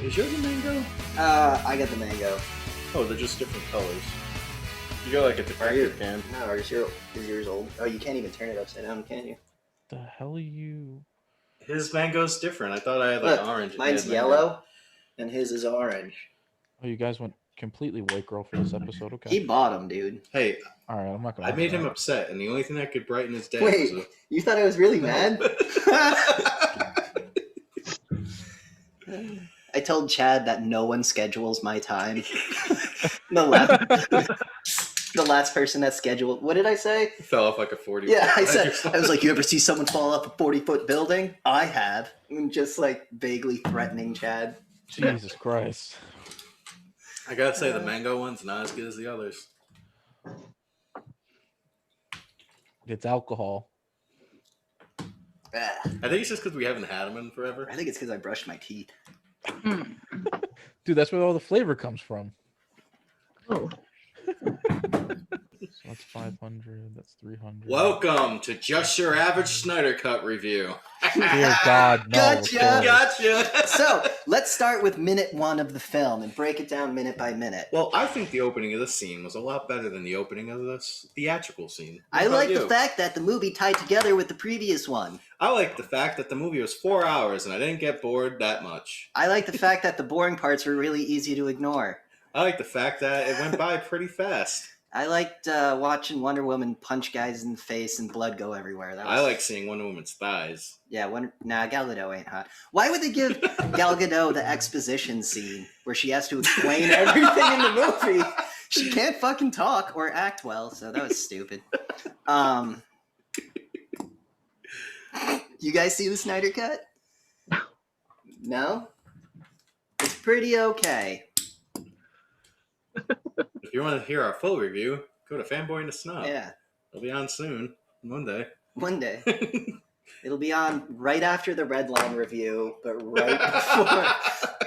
Is yours a mango? I got the mango. Oh, they're just different colors. You got like a defective can. No, is yours old? Oh, you can't even turn it upside down, can you? The hell are you? His mango's different. I thought I had like Look, orange. mine's yellow, and his is orange. Oh, you guys went completely white girl for this episode. Okay. He bought him, dude. Hey, All right, I'm not gonna. I made him upset, and the only thing that could brighten his day Wait, was you thought I was really mad? I told Chad that no one schedules my time. The last person that scheduled. What did I say? fell off like a 40. Yeah, I was like, you ever see someone fall off a 40-foot building? I have. I'm just like vaguely threatening Chad. Jesus Christ. I gotta say, the mango one's not as good as the others. It's alcohol. Ah, I think it's just because we haven't had them in forever. I think it's because I brushed my teeth. Dude, that's where all the flavor comes from. Oh. So that's 500. That's 300. Welcome to Just Your Average Snyder Cut review. Dear God, no. Gotcha. Lord. Gotcha. So let's start with minute 1 of the film and break it down minute by minute. Well, I think the opening of this scene was a lot better than the opening of this theatrical scene. What I about like you? the fact that the movie tied together with the previous one. I like the fact that the movie was 4 hours and I didn't get bored that much. I like the fact that the boring parts were really easy to ignore. I like the fact that it went by pretty fast. I liked watching Wonder Woman punch guys in the face and blood go everywhere. That was... I like seeing Wonder Woman's thighs. Yeah, Gal Gadot ain't hot. Why would they give Gal Gadot the exposition scene where she has to explain everything in the movie? She can't fucking talk or act well, so that was stupid. You guys see the Snyder Cut? No? It's pretty okay. If you want to hear our full review, go to Fanboy and the Snob. Yeah, It'll be on soon, Monday. one day. It'll be on right after the Red Line review, but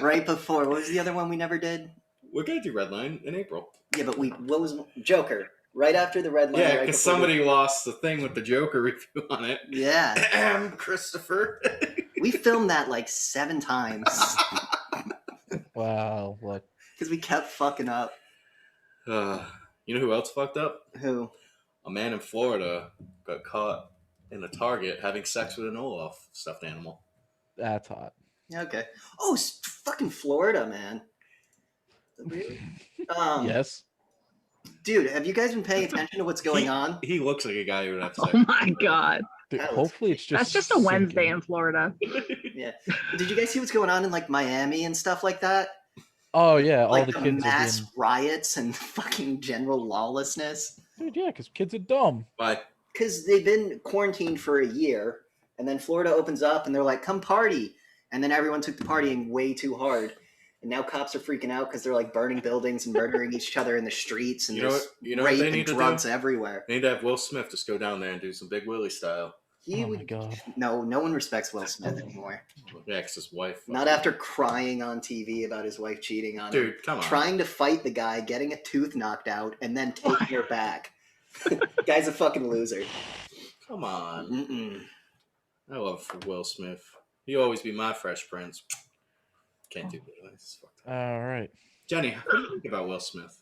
right before. What was the other one we never did? We're gonna do Redline in April. Yeah, but what was Joker? Right after the Red Line. Yeah, right because before somebody lost the thing with the Joker review on it. Yeah. Christopher. We filmed that like 7 times Wow, look. because we kept fucking up. You know who else fucked up? Who? A man in Florida got caught in a Target having sex with an Olaf stuffed animal. That's hot. Okay. Oh, fucking Florida, man. Really? Yes. Dude, have you guys been paying attention to what's going on? He looks like a guy who would have sex. Oh my god. Dude, That was- hopefully it's just. That's just a Wednesday sinking. in Florida. Yeah. Did you guys see what's going on in like Miami and stuff like that? Oh yeah, all Like the kids are mass being. riots and fucking general lawlessness. Dude, yeah, because kids are dumb. Why? Because they've been quarantined for a year, and then Florida opens up, and they're like, "Come party!" And then everyone took the partying way too hard, and now cops are freaking out because they're like burning buildings and murdering each other in the streets, and You know there's what- you know what rape they and need to drugs do? everywhere. They need to have Will Smith just go down there and do some Big Willie style. He Oh my would. God. No one respects Will Smith anymore. Yeah, 'cause his wife. Not after crying on TV about his wife cheating on him. Dude, come on. Trying to fight the guy, getting a tooth knocked out, and then taking her back. Guy's a fucking loser. Come on. Mm-mm. I love Will Smith. He'll always be my Fresh Prince. Can't do that. That's fucked up. All right. Jenny, what do you think about Will Smith?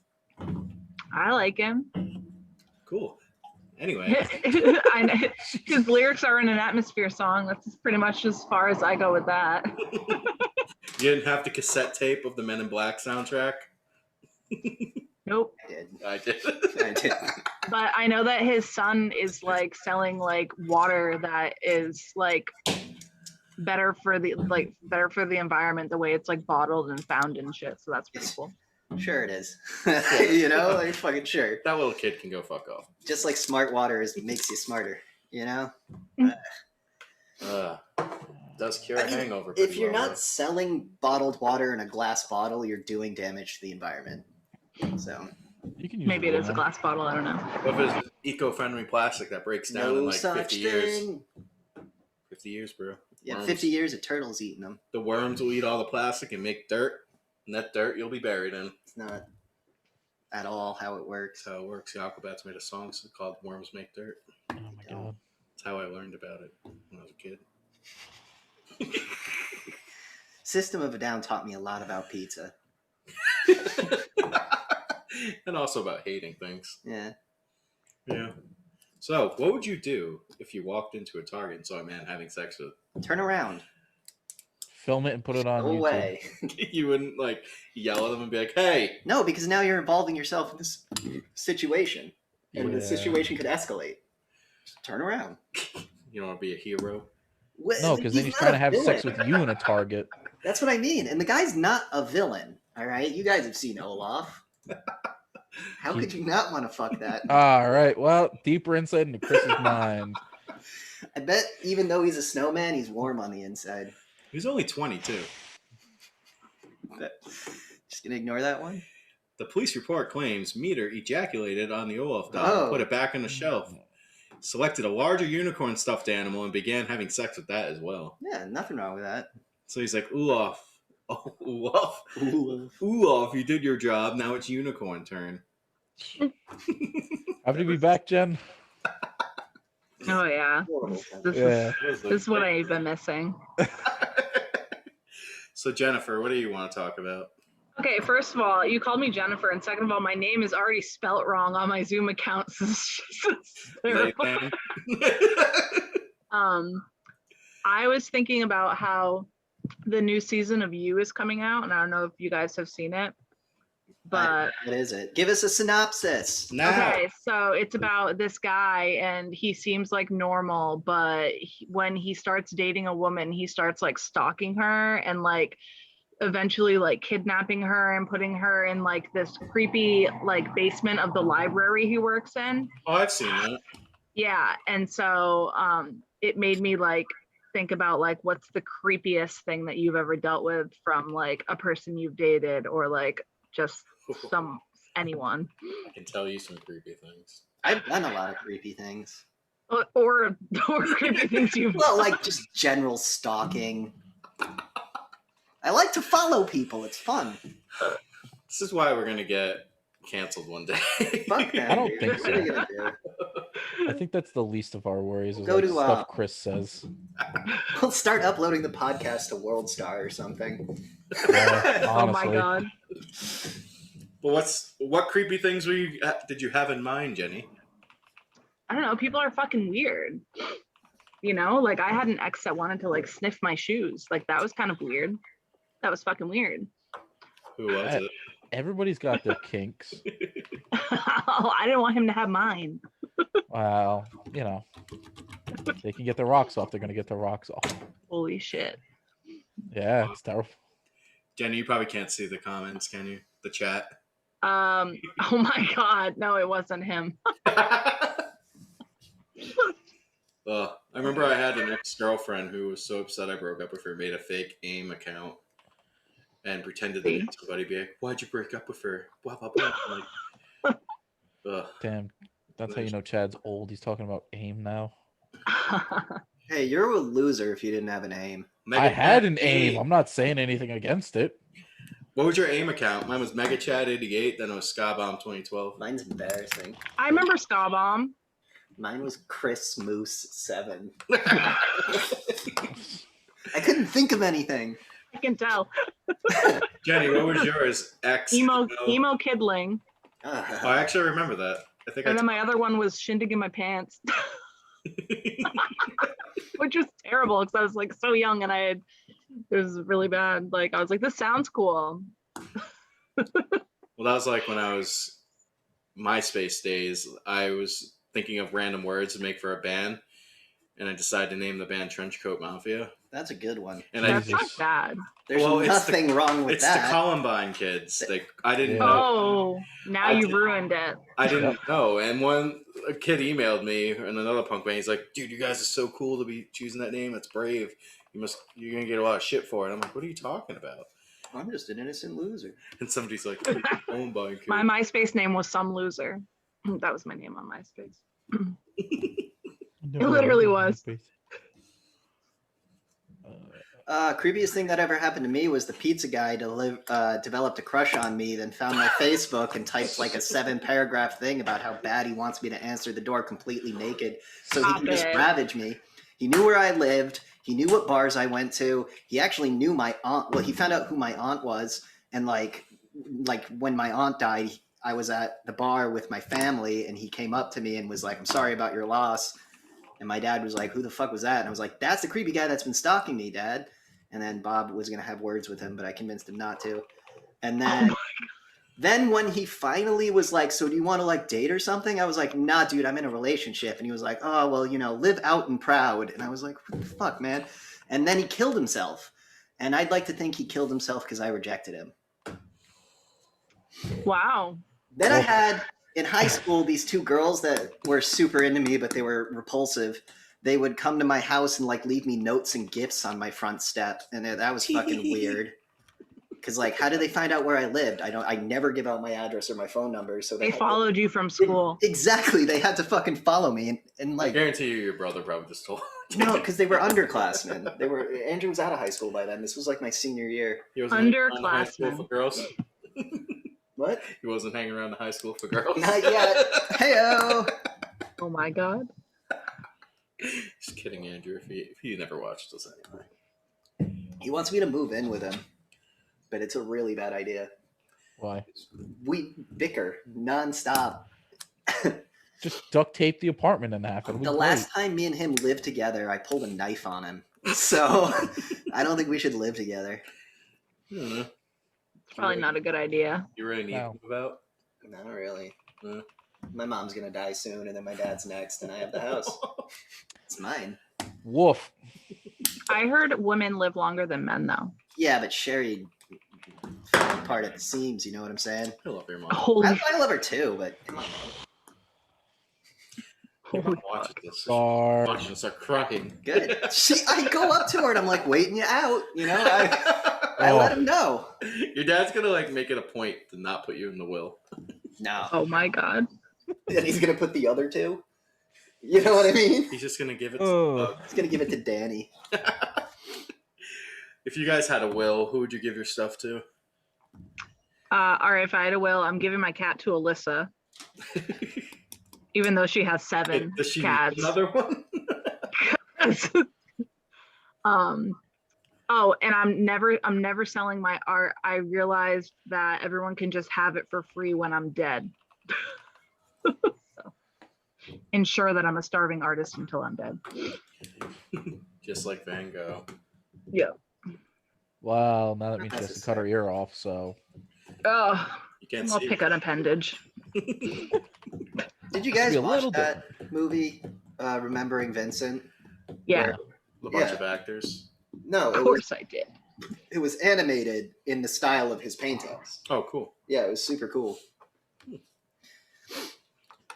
I like him. Cool. Anyway, I know. His lyrics are in an Atmosphere song. That's pretty much as far as I go with that. you didn't have the cassette tape of the Men in Black soundtrack? Nope. I did. I did. I did. But I know that his son is like selling like water that is like better for the environment, the way it's like bottled and found and shit. So that's pretty cool. Sure it is. You know, like fucking sure. That little kid can go fuck off. Just like smart water makes you smarter, you know? Does cure I a mean, hangover. If pretty you're well, not though. selling bottled water in a glass bottle, you're doing damage to the environment. So, You can use Maybe it is a now. glass bottle. I don't know. What if it's eco-friendly plastic that breaks down in no like such 50 years? thing. 50 years, bro. Yeah, Worms. 50 years of turtles eating them. The worms will eat all the plastic and make dirt, and that dirt you'll be buried in. It's not at all how it works. That's how it works. The Aquabats made a song called Worms Make Dirt. Oh my God. That's how I learned about it when I was a kid. System of a Down taught me a lot about pizza. And also about hating things. Yeah. Yeah. So, what would you do if you walked into a Target and saw a man having sex with? Turn around. Film it and put it on Go YouTube. away. You wouldn't like yell at them and be like, "Hey!" No, because now you're involving yourself in this situation, and the Yeah. situation could escalate. Just turn around. You don't want to be a hero. No, because then he's trying to have sex with you in a Target. That's what I mean. And the guy's not a villain. All right, you guys have seen Olaf. How could you not want to fuck that? All right. Well, deeper insight into Chris's mind. I bet even though he's a snowman, he's warm on the inside. He's only 22. Just gonna ignore that one. The police report claims Meter ejaculated on the Olaf doll Oh. and put it back on the shelf. Selected a larger unicorn stuffed animal and began having sex with that as well. Yeah, nothing wrong with that. So he's like, Olaf. Oh, Olaf, you did your job. Now it's unicorn turn. Happy to be back, Jen. Oh yeah. This is what I've been missing. So Jennifer, what do you want to talk about? Okay, first of all, you called me Jennifer, and second of all, my name is already spelt wrong on my Zoom account. So it's just terrible. I was thinking about how the new season of You is coming out, and I don't know if you guys have seen it, but what is it? Give us a synopsis. okay, so it's about this guy, and he seems like normal, but when he starts dating a woman, he starts like stalking her and like eventually like kidnapping her and putting her in like this creepy like basement of the library he works in. Oh, I've seen that. Yeah, and so it made me like think about like what's the creepiest thing that you've ever dealt with from like a person you've dated or like just anyone. I can tell you some creepy things. I've done a lot of creepy things. Or creepy things you've Well, like just general stalking. I like to follow people. It's fun. This is why we're gonna get canceled one day. Fuck that. I don't dude. think What so. are you gonna do? I think that's the least of our worries. Is Go like to, stuff Chris says. We'll start uploading the podcast to WorldStar or something. Oh my Honestly. god. Well, what creepy things did you have in mind, Jenny? I don't know, people are fucking weird. You know, like I had an ex that wanted to like sniff my shoes. Like that was kind of weird. That was fucking weird. Who was it? Everybody's got their kinks. Oh, I didn't want him to have mine. Well, you know, they can get their rocks off. They're gonna get their rocks off. Holy shit. Yeah, it's terrible. Jenny, you probably can't see the comments, can you? The chat. Oh my god, no, it wasn't him. I remember I had an ex-girlfriend who was so upset I broke up with her, made a fake AIM account and pretended to be somebody, be like, "Why'd you break up with her?" Blah blah blah. I'm like, ugh. Damn, that's how you know Chad's old. He's talking about AIM now. Hey, you're a loser if you didn't have an aim. I had an AIM. I'm not saying anything against it. What was your AIM account? Mine was MegaChad88, then it was SkyBomb2012. Mine's embarrassing. I remember Ska Bomb. Mine was Chris Moose 7. I couldn't think of anything. I can tell. Jenny, what was yours? X. Emo Kidling. Oh, I actually remember that. I think And then my other one was Shindig in My Pants. Which was terrible because I was like so young and it was really bad. Like I was like, this sounds cool. Well, that was like when I was MySpace days. I was thinking of random words to make for a band, and I decided to name the band Trenchcoat Mafia. That's a good one. And That's not bad. There's nothing wrong with it's that. the Columbine kids. I didn't know. Oh, now you ruined it. I didn't know. And a kid emailed me and another punk band. He's like, "Dude, you guys are so cool to be choosing that name. That's brave. You're gonna get a lot of shit for it." I'm like, "What are you talking about?" I'm just an innocent loser. And somebody's like, "Columbine kid." My MySpace name was Some Loser. That was my name on MySpace. It literally was. Creepiest thing that ever happened to me was the pizza guy developed a crush on me, then found my Facebook and typed like a 7-paragraph thing about how bad he wants me to answer the door completely naked so he can just ravage me. He knew where I lived. He knew what bars I went to. He actually knew my aunt. Well, he found out who my aunt was, and like when my aunt died, I was at the bar with my family, and he came up to me and was like, "I'm sorry about your loss." And my dad was like, "Who the fuck was that?" And I was like, "That's the creepy guy that's been stalking me, Dad." And then Bob was gonna have words with him, but I convinced him not to. And then when he finally was like, "So do you want to like date or something?" I was like, "Nah, dude, I'm in a relationship." And he was like, "Oh, well, live out and proud." And I was like, "What the fuck, man?" And then he killed himself. And I'd like to think he killed himself because I rejected him. Wow. Then I had in high school these two girls that were super into me, but they were repulsive. They would come to my house and like leave me notes and gifts on my front step, and that was fucking weird. Because like, how did they find out where I lived? I never give out my address or my phone number, so They followed you from school. Exactly, they had to fucking follow me, and I like, guarantee you, your brother probably just told. no, because they were underclassmen. Andrew was out of high school by then. This was like my senior year. He wasn't hanging around the high school Underclassmen. for girls. What? He wasn't hanging around the high school for girls. Not yet. Heyo. Oh my god. Just kidding, Andrew. If he never watched this anyway. He wants me to move in with him, but it's a really bad idea. Why? We bicker nonstop. Just duct tape the apartment in half. It'll be The great. last time me and him lived together, I pulled a knife on him. So I don't think we should live together. I don't know. It's probably not a good idea. You really need to move out? Not really. Yeah. My mom's gonna die soon, and then my dad's next, and I have the house. It's mine. Woof. I heard women live longer than men, though. Yeah, but Sherry fell apart at the seams. You know what I'm saying? I love your mom. Holy, I love her too, but come on. Your mom watches this. Star. Watching and start crying. Good. I go up to her and I'm like, waiting you out. I let him know. Your dad's gonna like make it a point to not put you in the will. No. oh my god. And he's gonna put the other two. You know what I mean? He's just gonna give it. Oh. He's gonna give it to Danny. If you guys had a will, who would you give your stuff to? All right, if I had a will, I'm giving my cat to Alyssa, even though she has 7 Does she cats. need another one? Oh, and I'm never selling my art. I realized that everyone can just have it for free when I'm dead. So, ensure that I'm a starving artist until I'm dead. Just like Van Gogh. Yeah. Well, now that means she has to Necessary. cut her ear off, so. You Oh, can't I'll see. pick an appendage. Did you guys Be a watch little that movie, Remembering Vincent? Yeah, A bunch Yeah. of actors. No, of course I did. it was animated in the style of his paintings. Oh, cool. Yeah, it was super cool.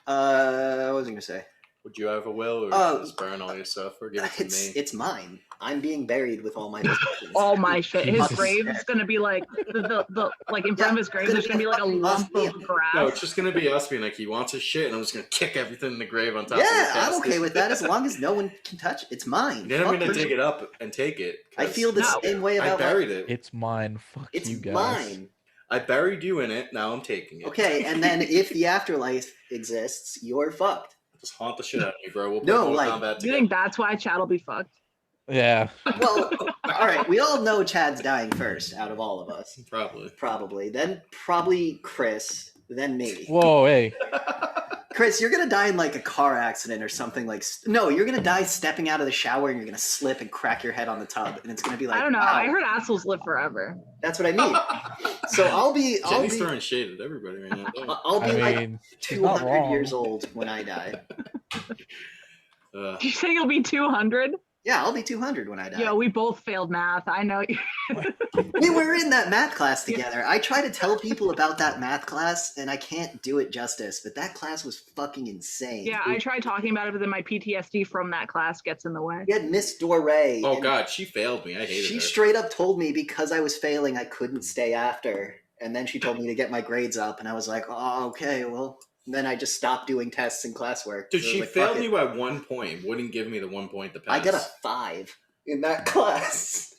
What was I gonna say? Would you have a will, or Oh. just burn all your stuff, or give it to me? It's mine. I'm being buried with all my possessions. All my shit. His Jesus. grave is gonna be like the like in front of his grave. There's gonna be like a lump of grass. No, it's just gonna be us being like, he wants his shit, and I'm just gonna kick everything in the grave on top. Yeah, of the I'm casket. okay with that as long as no one can touch it. It's mine. Then I'm Fuck gonna her. dig it up and take it. I 'cause feel the No. same way I about buried it. It's mine. Fuck It's you guys. mine. I buried you in it. Now I'm taking it. Okay, and then if the afterlife exists, you're fucked. Just haunt the shit out of me, bro. We'll play No, Mortal like, Kombat You together. think that's why Chad will be fucked? Yeah. Well, all right, we all know Chad's dying first out of all of us. Probably. Probably. Then probably Chris, then me. Whoa, hey. Chris, you're gonna die in like a car accident or something like. No, you're gonna die stepping out of the shower and you're gonna slip and crack your head on the tub, and it's gonna be like. I don't know. Wow. I heard assholes live forever. That's what I mean. So I'll be Jenny's throwing shade at everybody right now. I'll be I like mean, she's not 200 wrong. years old when I die. You say you'll be 200? Yeah, I'll be 200 when I die. Yo, we both failed math. I know. We were in that math class together. I try to tell people about that math class, and I can't do it justice. But that class was fucking insane. Yeah, I tried talking about it, but then my PTSD from that class gets in the way. We had Miss Doré. Oh and god, she failed me. I hated She her. straight up told me because I was failing, I couldn't stay after. And then she told me to get my grades up, and I was like, oh, okay, well. And then I just stopped doing tests and classwork. Dude, So I was she like, fuck failed it. me by 1 point. Wouldn't give me the 1 point to pass. I got a 5 in that class.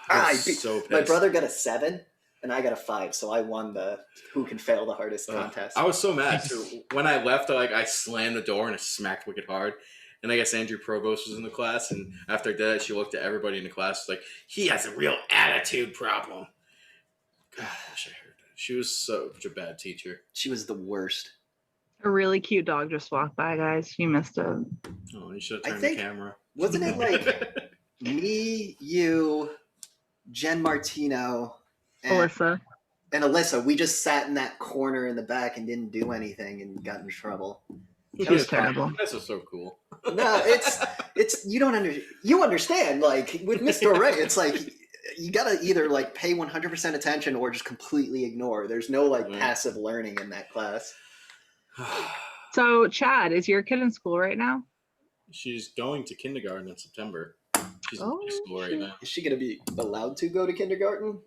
I I was beat- so pissed. My brother got a 7, and I got a 5, so I won the who can fail the hardest contest. I was so mad too. When I left, I slammed the door and I smacked wicked hard. And I guess Andrew Provost was in the class, and after that, she looked at everybody in the class like, he has a real attitude problem. God, I wish I heard that. She was such a bad teacher. She was the worst. A really cute dog just walked by, guys. You missed it. Oh, you should I have turned the think- camera. Wasn't it like me, you, Jen Martino, and Alyssa. We just sat in that corner in the back and didn't do anything and got in trouble. That was terrible. This was so cool. No, it's you don't you understand, like with Mr. Ray, it's like you gotta either like pay 100% attention or just completely ignore. There's no like passive learning in that class. So, Chad, is your kid in school right now? She's going to kindergarten in September. She's Oh, in school right now. Is she gonna be allowed to go to kindergarten?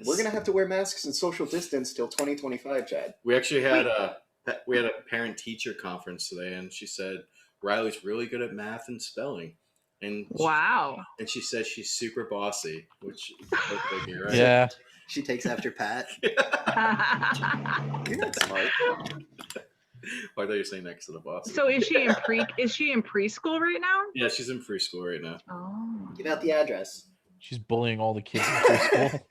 We're gonna have to wear masks and social distance till 2025, Chad. We actually had a parent-teacher conference today, and she said Riley's really good at math and spelling. And Wow. and she says she's super bossy, which is okay, right? Yeah. She takes after Pat. You're not smart. I thought you were saying next to the boss. So is she in preschool right now? Yeah, she's in preschool right now. Oh. Give out the address. She's bullying all the kids in preschool.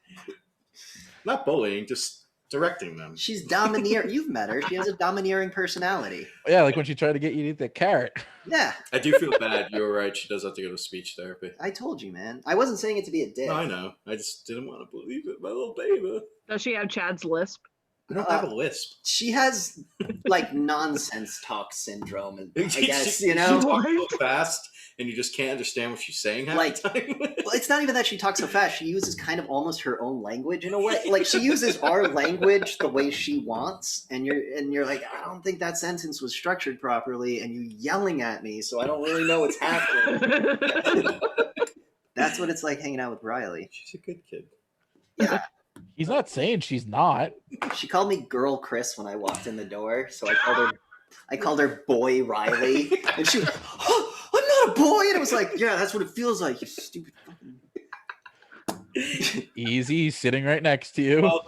Not bullying, just directing them. She's domineering. You've met her. She has a domineering personality. Yeah, like when she tried to get you to eat that carrot. Yeah, I do feel bad. You were right. She does have to go to speech therapy. I told you, man. I wasn't saying it to be a dick. No, I know. I just didn't want to believe it. My little baby. Does she have Chad's lisp? I don't have a lisp. She has like nonsense talk syndrome, I guess, She you know? talks so fast, and you just can't understand what she's saying half Like- the time. Well, it's not even that she talks so fast. She uses kind of almost her own language in a way. Like she uses our language the way she wants, and you're like, I don't think that sentence was structured properly, and you yelling at me, so I don't really know what's happening. That's what it's like hanging out with Riley. She's a good kid. Yeah, He's not saying she's not. she called me Girl Chris when I walked in the door, so I called her Boy Riley, and she was, oh, I'm not a boy, and I was like, yeah, that's what it feels like, you stupid fucking. Easy, he's sitting right next to you. Well,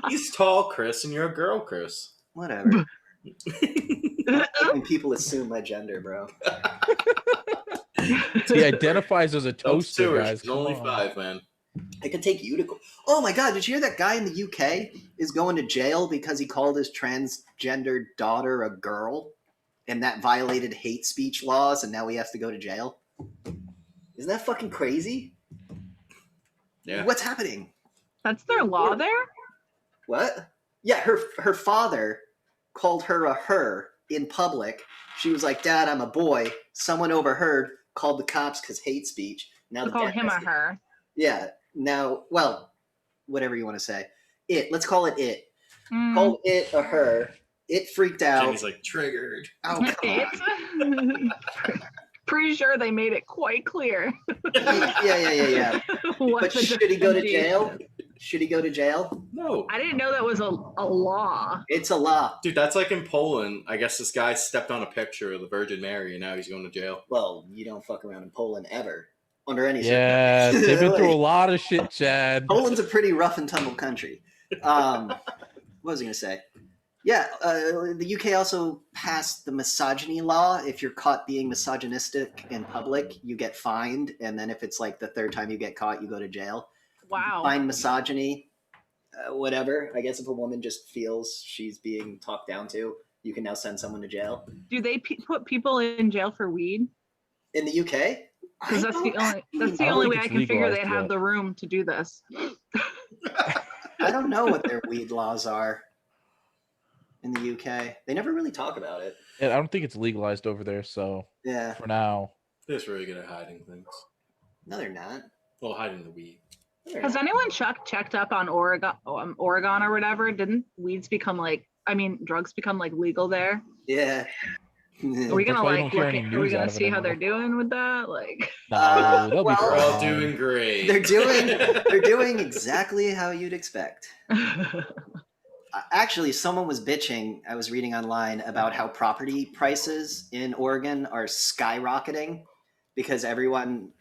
he's tall, Chris, and you're a girl, Chris. Whatever. When people assume my gender, bro. He identifies as a Don't toaster, sue her. guys. She's Come only on. 5, man. I could take you to. Oh my god! Did you hear that guy in the UK is going to jail because he called his transgender daughter a girl, and that violated hate speech laws, and now he has to go to jail? Isn't that fucking crazy? Yeah. What's happening? That's their law there? What? Yeah, her father called her a her in public. She was like, "Dad, I'm a boy." Someone overheard, called the cops because hate speech. Now They the call dad him has or to- her. Yeah. Now, well, whatever you want to say. Let's call it it. Mm. Called it a her. It freaked out. Jenny's like, triggered. Oh, come on. Pretty sure they made it quite clear. Yeah. what But the should he go to differentiation jail? is. Should he go to jail? No. I didn't know that was a law. It's a law. Dude, that's like in Poland. I guess this guy stepped on a picture of the Virgin Mary, and now he's going to jail. Well, you don't fuck around in Poland ever. Under any Yeah, they've been through a Like, lot of shit, Chad. Poland's a pretty rough and tumble country. What was I going to say? Yeah, the UK also passed the misogyny law. If you're caught being misogynistic in public, you get fined. And then if it's like the third time you get caught, you go to jail. Wow. Fine misogyny, whatever. I guess if a woman just feels she's being talked down to, you can now send someone to jail. Do they put people in jail for weed? In the UK? Because that's the I don't only think way I it's can figure legalized they'd have yet. the room to do this. I don't know what their weed laws are in the UK. They never really talk about it. Yeah, I don't think it's legalized over there, so Yeah. for now. They're just really good at hiding things. No, they're not. Well, hiding the weed. No, they're Has not. anyone checked up on Oregon or whatever? Didn't drugs become like legal there? Yeah. Are we That's gonna why you like don't hear look any at, are we news out gonna of it see how they're anymore. doing with that? Like No, they'll be well- We're all fine. doing great. They're doing exactly how you'd expect. Actually, someone was bitching. I was reading online about how property prices in Oregon are skyrocketing because everyone's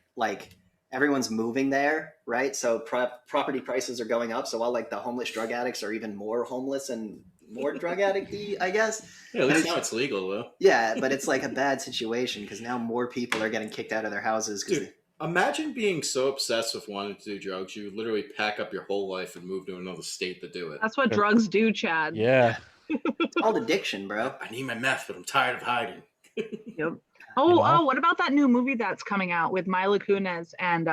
moving there, right? So property prices are going up. So while like the homeless drug addicts are even more homeless and more drug addict-y, I guess. Yeah, at least now it's legal though. Yeah, but it's like a bad situation because now more people are getting kicked out of their houses. Dude, imagine being so obsessed with wanting to do drugs, you literally pack up your whole life and move to another state to do it. That's what drugs do, Chad. Yeah. it's called addiction, bro. I need my meth, but I'm tired of hiding. Yep. Oh, what about that new movie that's coming out with Mila Kunis and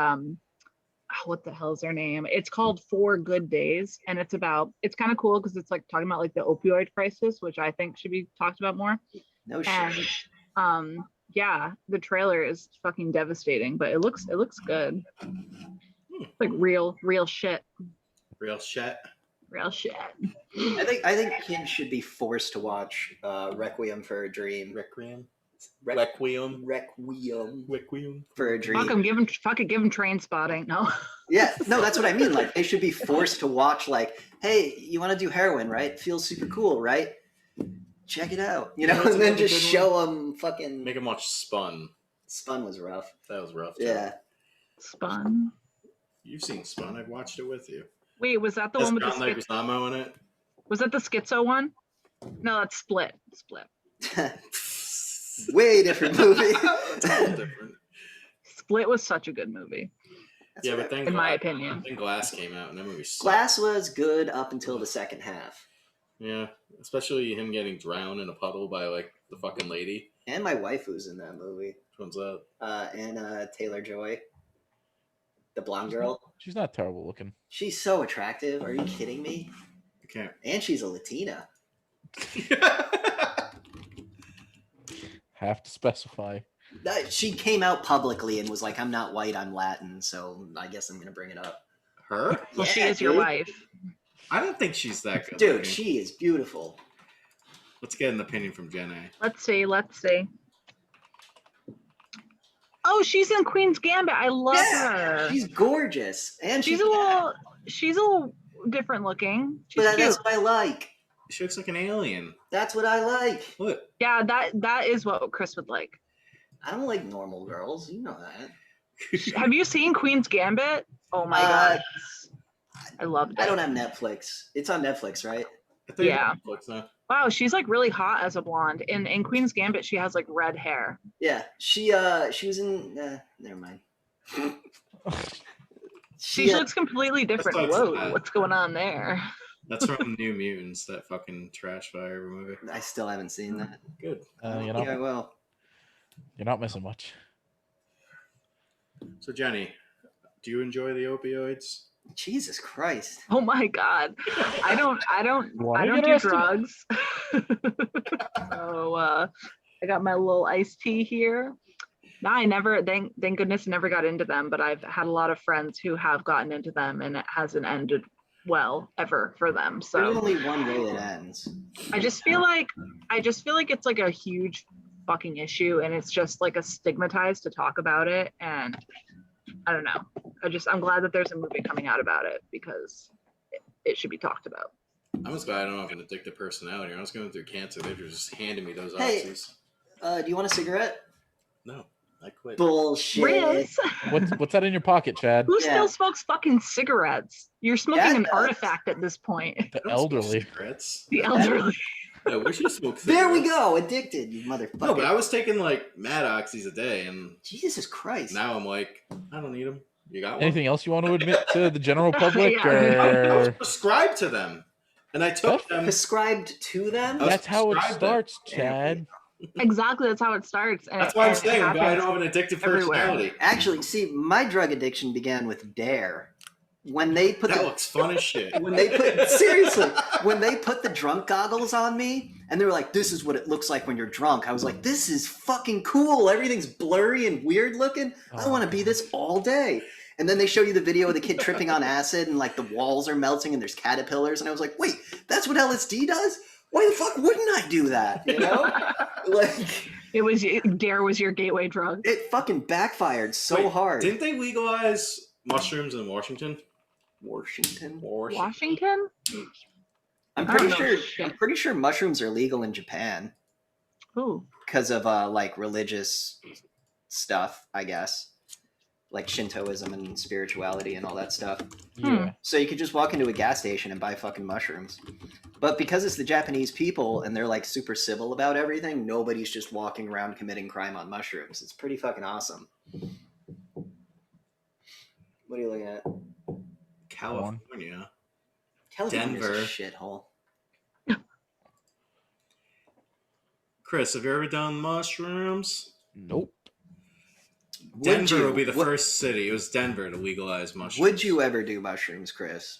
what the hell is their name? It's called 4 Good Days, and it's kind of cool because it's like talking about like the opioid crisis, which I think should be talked about more. No shit. And yeah, the trailer is fucking devastating, but it looks good. Like real shit. Real shit. Real shit. I think kids should be forced to watch Requiem for a Dream. Requiem. Requiem for a Dream. Fucking give them Train Spotting. No. Yeah, no, that's what I mean. Like they should be forced to watch. Like, hey, you want to do heroin, right? Feels super cool, right? Check it out, you know, and then just show them fucking. Make them watch Spun. Spun was rough. That was rough. Too. Yeah. Spun. You've seen Spun. I've watched it with you. Wait, was that the one with John the Leguizamo in it? Was that the schizo one? No, that's Split. Way different movie. Different. Split was such a good movie. Yeah, but then in my opinion, then Glass came out, and that movie sucked. Glass was good up until the second half. Yeah, especially him getting drowned in a puddle by like the fucking lady. And my waifu's in that movie. Which one's that? And Taylor-Joy, the blonde girl. She's not terrible looking. She's so attractive. Are you kidding me? I can't. And she's a Latina. Have to specify. She came out publicly and was like, I'm not white, I'm Latin, so I guess I'm going to bring it up. Her? Well, she is your wife. I don't think she's that good. Dude, she is beautiful. Let's get an opinion from Jen A. Let's see. Oh, she's in Queen's Gambit. I love her. She's gorgeous. And she's a little different looking. She's but cute. that's what I like. She looks like an alien. That's what I like. What? Yeah, that is what Chris would like. I don't like normal girls. You know that. Have you seen Queen's Gambit? Oh my god. I loved it. I don't have Netflix. It's on Netflix, right? Yeah. Netflix, huh? Wow, she's like really hot as a blonde. In Queen's Gambit, she has like red hair. Yeah. She was in never mind. She looks completely different. Whoa, what's going on there? That's from New Mutants, that fucking trash fire movie. I still haven't seen that. Good. Yeah, well. You're not missing much. So Jenny, do you enjoy the opioids? Jesus Christ. Oh my god. I don't do drugs. So I got my little iced tea here. No, I never thank goodness never got into them, but I've had a lot of friends who have gotten into them and it hasn't ended well ever for them. So there's only one way it ends. I just feel like it's like a huge fucking issue and it's just like a stigmatized to talk about it, and I don't know. I'm glad that there's a movie coming out about it because it should be talked about. I'm just glad I don't have an addictive personality. When I was going through cancer, they were just handing me those Hey, oxys. Do you want a cigarette? No, I quit. Bullshit. Riz, What's that in your pocket, Chad? who still smokes fucking cigarettes? You're smoking an does. artifact at this point. The I don't smoke elderly. cigarettes. The elderly. No, we should smoke cigarettes. There we go. Addicted, you motherfucker. No, but I was taking like mad oxys a day, and Jesus Christ. now I'm like, I don't need them. You got one? Anything else you want to admit to the general public? Yeah. I was Or prescribed to them, and I took them. Prescribed to them? I was that's how it prescribed starts, them. Chad. Exactly, that's how it starts. And That's why I'm it saying I happens don't have an addictive everywhere. personality. Actually, see, my drug addiction began with Dare. When they put That looks fun as shit. when they put the drunk goggles on me and they were like, this is what it looks like when you're drunk, I was like, this is fucking cool. Everything's blurry and weird looking. I want to be this all day. And then they show you the video of the kid tripping on acid and like the walls are melting and there's caterpillars. And I was like, wait, that's what LSD does? Why the fuck wouldn't I do that? You know? Like, Dare was your gateway drug. it fucking backfired so Wait, hard. Didn't they legalize mushrooms in Washington? Washington? I'm I don't pretty know sure. shit. I'm pretty sure mushrooms are legal in Japan Ooh. because of like religious stuff, I guess. like Shintoism and spirituality and all that stuff. Yeah. So you could just walk into a gas station and buy fucking mushrooms. But because it's the Japanese people and they're like super civil about everything, nobody's just walking around committing crime on mushrooms. It's pretty fucking awesome. What are you looking at? California. California's Denver. a shithole. Chris, have you ever done mushrooms? Nope. Denver will be the first city. It was Denver to legalize mushrooms. Would you ever do mushrooms, Chris?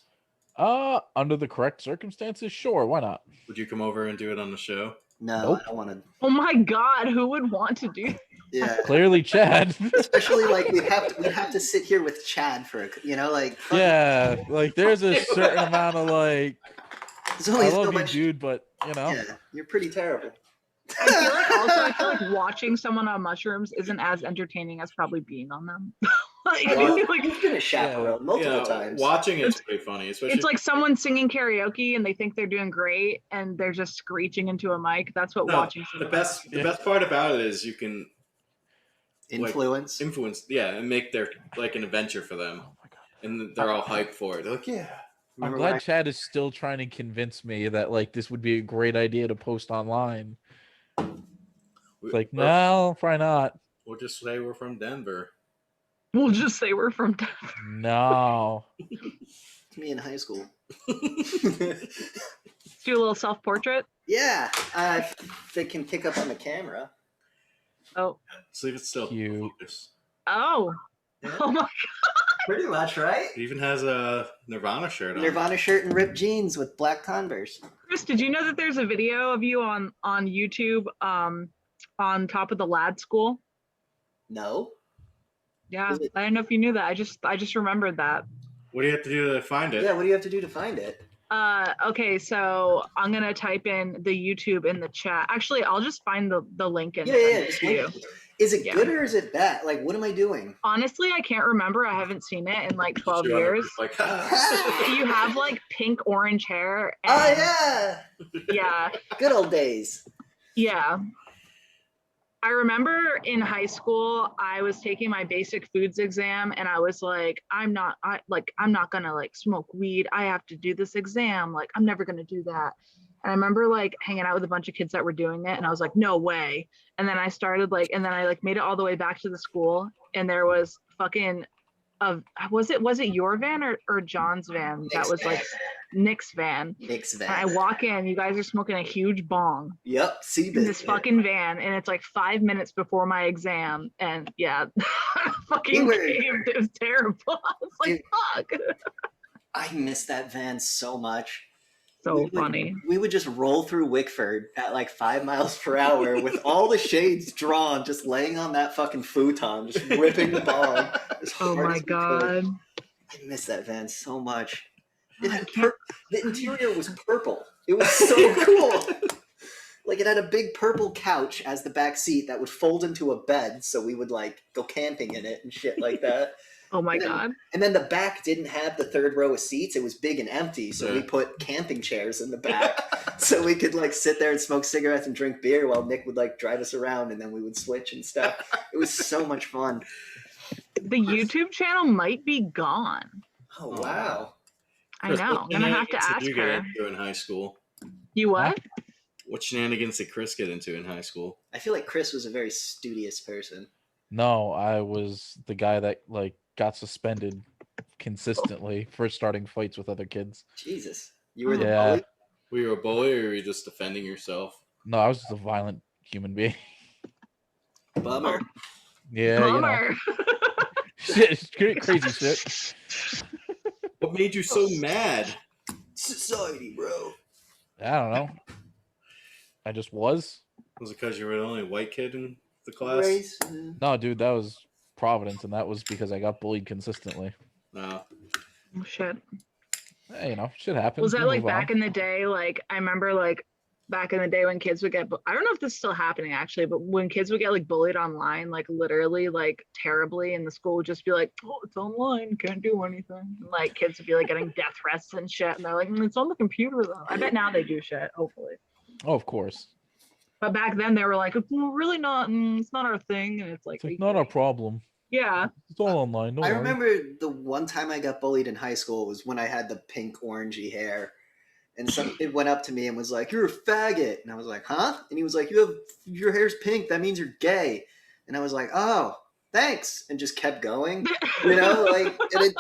Under the correct circumstances, sure, why not? Would you come over and do it on the show? No, Nope. I don't want to. Oh my god, who would want to do? Yeah, Clearly, Chad. especially like we'd have to sit here with Chad for like. Fuck. Yeah, like there's a certain amount of like. There's only I so love you, much. dude, but you know. Yeah, you're pretty terrible. I feel like watching someone on mushrooms isn't as entertaining as probably being on them. Like, You've been a chaperone multiple times. Watching it's pretty funny, especially. it's like someone singing karaoke and they think they're doing great and they're just screeching into a mic. That's what watching. The best part about it is you can influence, and make their like an adventure for them, Oh my god. and they're all hyped for it. They're like, yeah. I'm Remember glad when Chad is still trying to convince me that like this would be a great idea to post online. It's like, no, probably not. We'll just say we're from Denver. We'll just say we're from Denver. No. It's me in high school. Let's do a little self-portrait. Yeah, they can pick up on the camera. Oh. See if it's still Cute. focus. Oh. Yeah. Oh my Pretty much, right? It even has a Nirvana shirt on. Nirvana shirt and ripped jeans with black Converse. Chris, did you know that there's a video of you on YouTube on top of the lad school? No. Yeah, Is it- I don't know if you knew that. I just remembered that. What do you have to do to find it? Yeah, what do you have to do to find it? Okay, so I'm gonna type in the YouTube in the chat. Actually, I'll just find the link and Yeah, send yeah. it to you. Is it Yeah. good or is it bad? Like, what am I doing? Honestly, I can't remember. I haven't seen it in like 12 years. Like, You have like pink orange hair. Oh And, yeah, yeah, good old days. yeah. I remember in high school, I was taking my basic foods exam, and I was like, I'm not gonna like smoke weed. I have to do this exam. Like, I'm never gonna do that. And I remember like hanging out with a bunch of kids that were doing it, and I was like, no way. And then I started like, and then I like made it all the way back to the school, and there was fucking was it your van or John's van? That was like Nick's van. Nick's And I van. walk in, you guys are smoking a huge bong Yep, see in this fucking van, and it's like 5 minutes before my exam, and yeah, fucking caved. It was terrible. I was like, fuck. I miss that van so much. So funny. We would just roll through Wickford at like 5 miles per hour with all the shades drawn, just laying on that fucking futon, just ripping the bong. as Oh hard my as we could. god. I miss that van so much. It I had can't- the interior was purple. It was so cool. Like it had a big purple couch as the back seat that would fold into a bed, so we would like go camping in it and shit like that. Oh my And then- god. And then the back didn't have the third row of seats. It was big and empty, so we Yeah. put camping chairs in the back so we could like sit there and smoke cigarettes and drink beer while Nick would like drive us around, and then we would switch and stuff. It was so much fun. The YouTube channel might be gone. Oh wow. I Chris, know. what I'm gonna have to shenanigans did ask you get her. into in high school? You what? What shenanigans did Chris get into in high school? I feel like Chris was a very studious person. No, I was the guy that like got suspended consistently for starting fights with other kids. Jesus. You were the Yeah. bully? Were you a bully or were you just defending yourself? No, I was just a violent human being. Bummer. Yeah, Bummer. shit, crazy shit. What made you so mad? Society, bro. I don't know. I just was. Was it because you were the only white kid in the class? Race. No, dude, that was Providence, and that was because I got bullied consistently. No. Oh, shit. Hey, you know, shit happens. Was that we like move on. back in the day? Like I remember like back in the day when kids would get I don't know if this is still happening actually, but when kids would get like bullied online, like literally like terribly, and the school would just be like, oh, it's online, can't do anything. And, like kids would be like getting death threats and shit, and they're like, it's on the computer though. I bet now they do shit, hopefully. Oh, of course. But back then they were like, it's really not, it's not our thing, and it's like, It's like not our problem. Yeah. It's all online. No I worry. remember the one time I got bullied in high school was when I had the pink orangey hair. And some kid went up to me and was like, "You're a faggot." And I was like, "Huh?" And he was like, "Your hair's pink. That means you're gay." And I was like, "Oh, thanks." And just kept going. You know, like,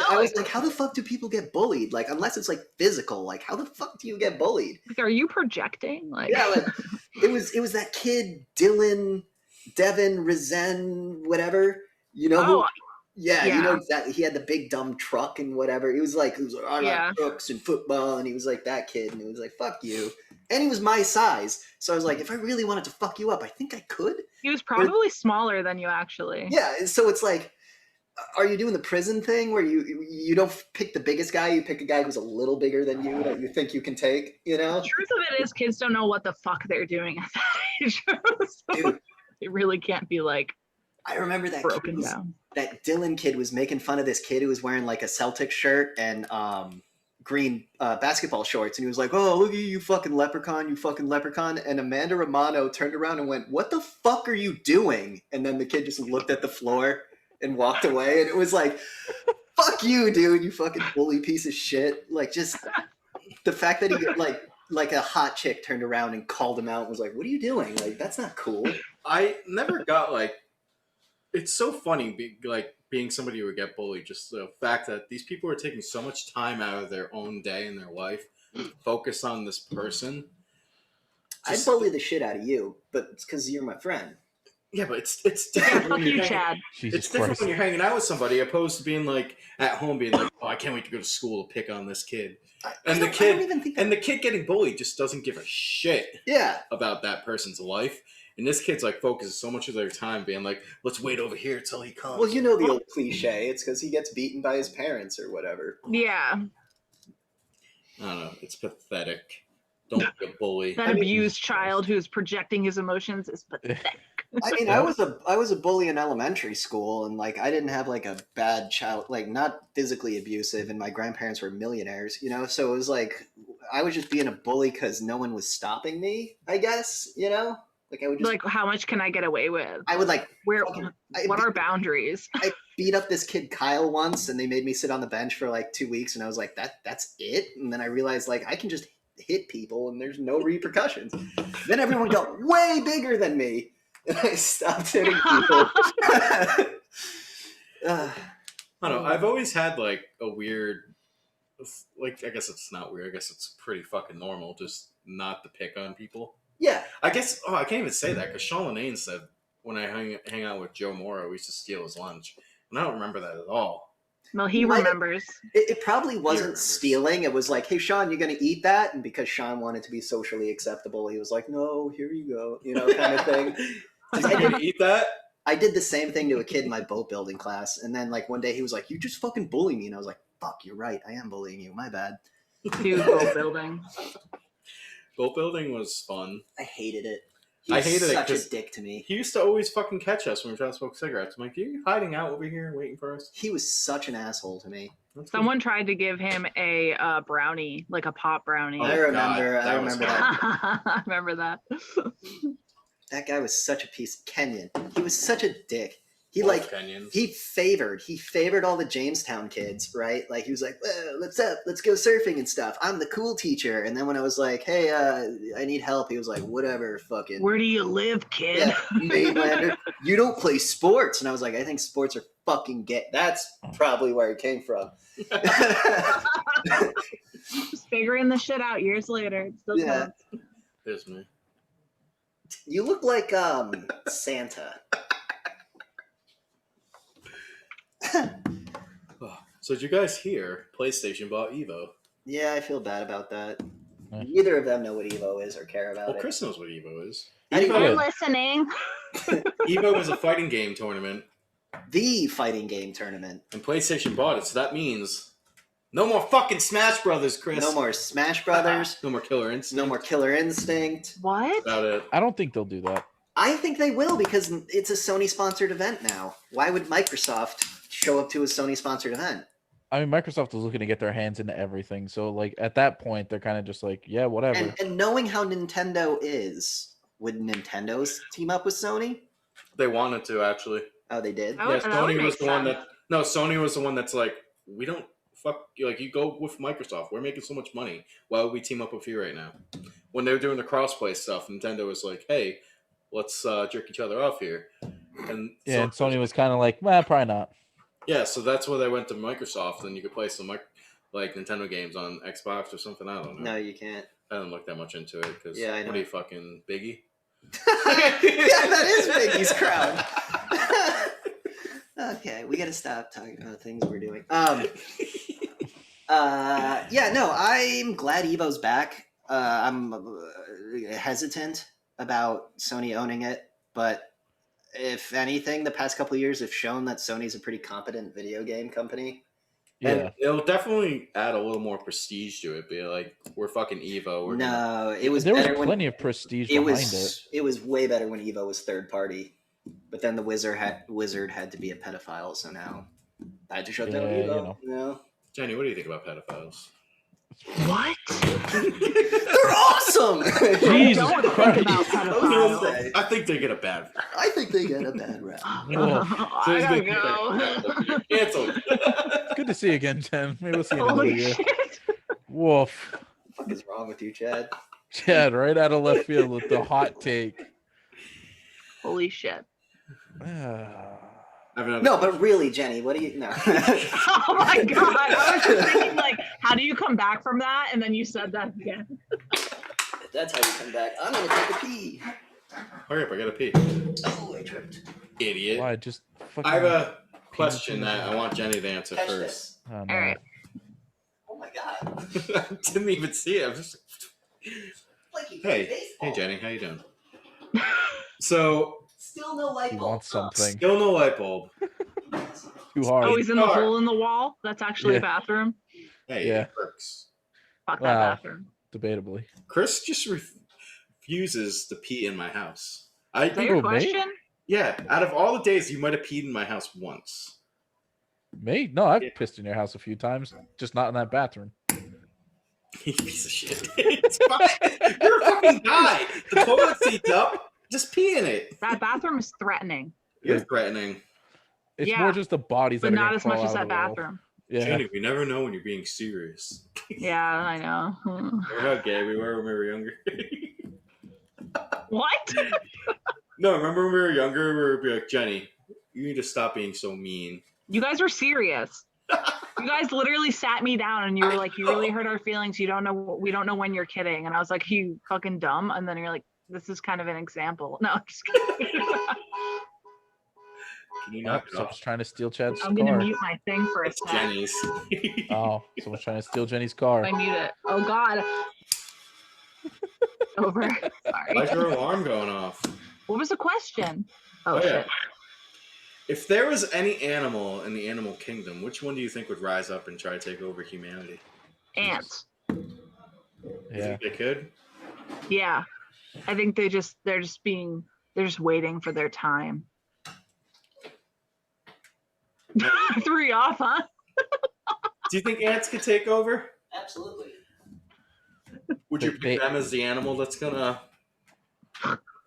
I was like, how the fuck do people get bullied? Like, unless it's like physical, like, how the fuck do you get bullied? Like, are you projecting? Like, Yeah, like it was that kid Devin Rezen, whatever. You know who? oh, Yeah, you yeah. know exactly. He had the big dumb truck and whatever. He was like, I Yeah. like trucks and football, and he was like that kid, and he was like, fuck you. And he was my size, so I was like, if I really wanted to fuck you up, I think I could. He was probably smaller than you, actually. Yeah, and so it's like, are you doing the prison thing where you don't pick the biggest guy, you pick a guy who's a little bigger than you that you think you can take, you know? The truth of it is, kids don't know what the fuck they're doing at that age. So Dude, it really can't be like I remember that broken down. that Dylan kid was making fun of this kid who was wearing like a Celtic shirt and green basketball shorts, and he was like, "Oh, look at you fucking leprechaun, you fucking leprechaun." And Amanda Romano turned around and went, "What the fuck are you doing?" And then the kid just looked at the floor and walked away, and it was like, "Fuck you, dude, you fucking bully piece of shit." Like, just the fact that he like a hot chick turned around and called him out and was like, "What are you doing? Like, that's not cool." I never got like. It's so funny, being somebody who would get bullied. Just the fact that these people are taking so much time out of their own day and their life to focus on this person. I'd bully the shit out of you, but it's because you're my friend. Yeah, but it's Yeah, different. fuck when you're you, hanging- Chad. Jesus It's different Christ. when you're hanging out with somebody, opposed to being like at home, being like, "Oh, I can't wait to go to school to pick on this kid." And the I kid, don't even think and the kid getting bullied just doesn't give a shit yeah. about that person's life. And this kid's like focuses so much of their time being like, "Let's wait over here till he comes." Well, you know the old cliche. It's because he gets beaten by his parents or whatever. Yeah, I don't know. It's pathetic. Don't be a bully. that I mean- abused child who's projecting his emotions is pathetic. I mean, I was a bully in elementary school, and like I didn't have like a bad child, like not physically abusive, and my grandparents were millionaires, you know. So it was like I was just being a bully because no one was stopping me. I guess, you know, like I would just Like, how much can I get away with? I would like Where? I What are boundaries? I beat up this kid Kyle once, and they made me sit on the bench for like 2 weeks, and I was like, that's it. And then I realized like I can just hit people, and there's no repercussions. Then everyone got way bigger than me, and I stopped hitting people. I don't know. I've always had like a weird, like I guess it's not weird. I guess it's pretty fucking normal, just not to pick on people. Yeah, I guess. Oh, I can't even say that because Sean Lane said when I hang out with Joe Morrow, we used to steal his lunch, and I don't remember that at all. Well, he You might- remembers. it probably wasn't remembers. stealing. It was like, hey, Sean, you gonna eat that? And because Sean wanted to be socially acceptable, he was like, no, here you go, you know, kind of thing. Just you gonna eat that? I did the same thing to a kid in my boat building class, and then like one day he was like, you just fucking bully me, and I was like, fuck, you're right, I am bullying you, my bad. Dude, boat building. Boat building was fun. I hated it. He I was hated it such a 'cause- dick to me. He used to always fucking catch us when we were trying to smoke cigarettes. I'm like, "Are you hiding out over here waiting for us?" He was such an asshole to me. That's Someone tried to give him a brownie, like a pop brownie. Oh, I remember. God, I that was remember that. I remember that. That guy was such a piece. Kenyon. He was such a dick. He Wolf like Kenyons. he favored all the Jamestown kids, right? Like he was like, well, let's go surfing and stuff. I'm the cool teacher. And then when I was like, hey, I need help, he was like, whatever, fucking Where do you live, kid? yeah, Mainlander. You don't play sports. And I was like, I think sports are fucking gay. That's probably where it came from. Just figuring the shit out years later. It still Yeah. counts. There's me. You look like Santa. Oh, so did you guys hear? PlayStation bought Evo. Yeah, I feel bad about that. Yeah. Neither of them know what Evo is or care about Well, it. Chris knows what Evo is. I didn't Evo, Yeah. I'm listening. Evo is a fighting game tournament, The fighting game tournament. and PlayStation bought it, so that means no more fucking Smash Brothers, Chris. No more Smash Brothers. No more Killer Instinct. No more Killer Instinct. What? About it. I don't think they'll do that. I think they will because it's a Sony sponsored event now. Why would Microsoft show up to a Sony sponsored event? I mean, Microsoft is looking to get their hands into everything. So, like, at that point, they're kind of just like, yeah, whatever. And knowing how Nintendo is, would Nintendo's team up with Sony? They wanted to actually. Oh, they did. Oh, Yeah, that would Sony was make the one sense. that. No, Sony was the one that's like, we don't fuck. Like, you go with Microsoft. We're making so much money. Why would we team up with you right now? When they were doing the crossplay stuff, Nintendo was like, hey, let's jerk each other off here. And Yeah, and Sony was kind of like, well, probably not. yeah, so that's where they went to Microsoft, and you could play some like Nintendo games on Xbox or something. I don't know. No, you can't. I didn't look that much into it because Yeah, I know. what are you fucking Biggie? Yeah, that is Biggie's crowd. Okay, we gotta stop talking about things we're doing. Yeah, no, I'm glad Evo's back. I'm hesitant about Sony owning it, but if anything, the past couple of years have shown that Sony's a pretty competent video game company. Yeah. And it'll definitely add a little more prestige to it. Be like, we're fucking Evo. We're gonna... No, it was There was better plenty when of prestige it behind was. It was way better when Evo was third party, but then the Wizard had to be a pedophile, so now I had to shut down Yeah, Evo. you know. Jenny, what do you think about pedophiles? What? They're awesome. Jesus Don't think Christ. about pedophiles. I think they get a bad. I think they get a bad rap. I gotta go. Canceled. It's good to see you again, Tim. Maybe we'll see you in another Holy year. shit. Woof. What the fuck is wrong with you, Chad? Chad, right out of left field with the hot take. Holy shit. No, but really, Jenny, what do you know? Oh my god. I was just thinking, like, how do you come back from that? And then you said that again. That's how you come back. I'm gonna take a pee. Hurry up, I gotta pee. Oh, I tripped. Idiot. Why? Just fucking. I have a question that I want Jenny to answer Catch first. this. Oh, no. All right. Oh my god. I didn't even see it. I'm just... Like you Hey, play baseball. hey, Jenny, how you doing? So, Still no light He bulb. wants something still no light bulb. too hard. Oh, he's in the Car. hole in the wall? That's actually Yeah. a bathroom? Hey, Yeah. it works. Fuck that Wow. bathroom. Debatably. Chris just refuses to pee in my house. I Is that Oh, your me? question? Yeah, out of all the days, you might have peed in my house once. Me? No, I've Yeah. pissed in your house a few times, just not in that bathroom. You piece of shit. It's fine. You're a fucking guy. The toilet seat's up. Just pee in it. That bathroom is threatening, You're threatening. It's Yeah, more just the bodies but that are not gonna as much crawl as out of that the wall. bathroom. Yeah. Jenny, we never know when you're being serious. Yeah, I know. Remember how gay we were when we were younger? What? No, remember when we were younger, we would be like, Jenny, you need to stop being so mean. You guys were serious. You guys literally sat me down and you were like, you really hurt our feelings. You don't know, we don't know when you're kidding. And I was like, you fucking dumb. And then you're like, this is kind of an example. No, I'm just kidding. Can you Oh, knock it someone's off? trying to steal Chad's I'm gonna car. mute my thing for a It's sec. Jenny's. Oh, someone's trying to steal Jenny's car. I mute it. Oh god. Over. Why's Sorry. your alarm going off? What was the question? Oh, Oh, yeah. shit. If there was any animal in the animal kingdom, which one do you think would rise up and try to take over humanity? Ants. You Yeah. think they could? Yeah. I think they're just waiting for their time. Threw you off, huh? Do you think ants could take over? Absolutely. Would you They- pick them as the animal that's gonna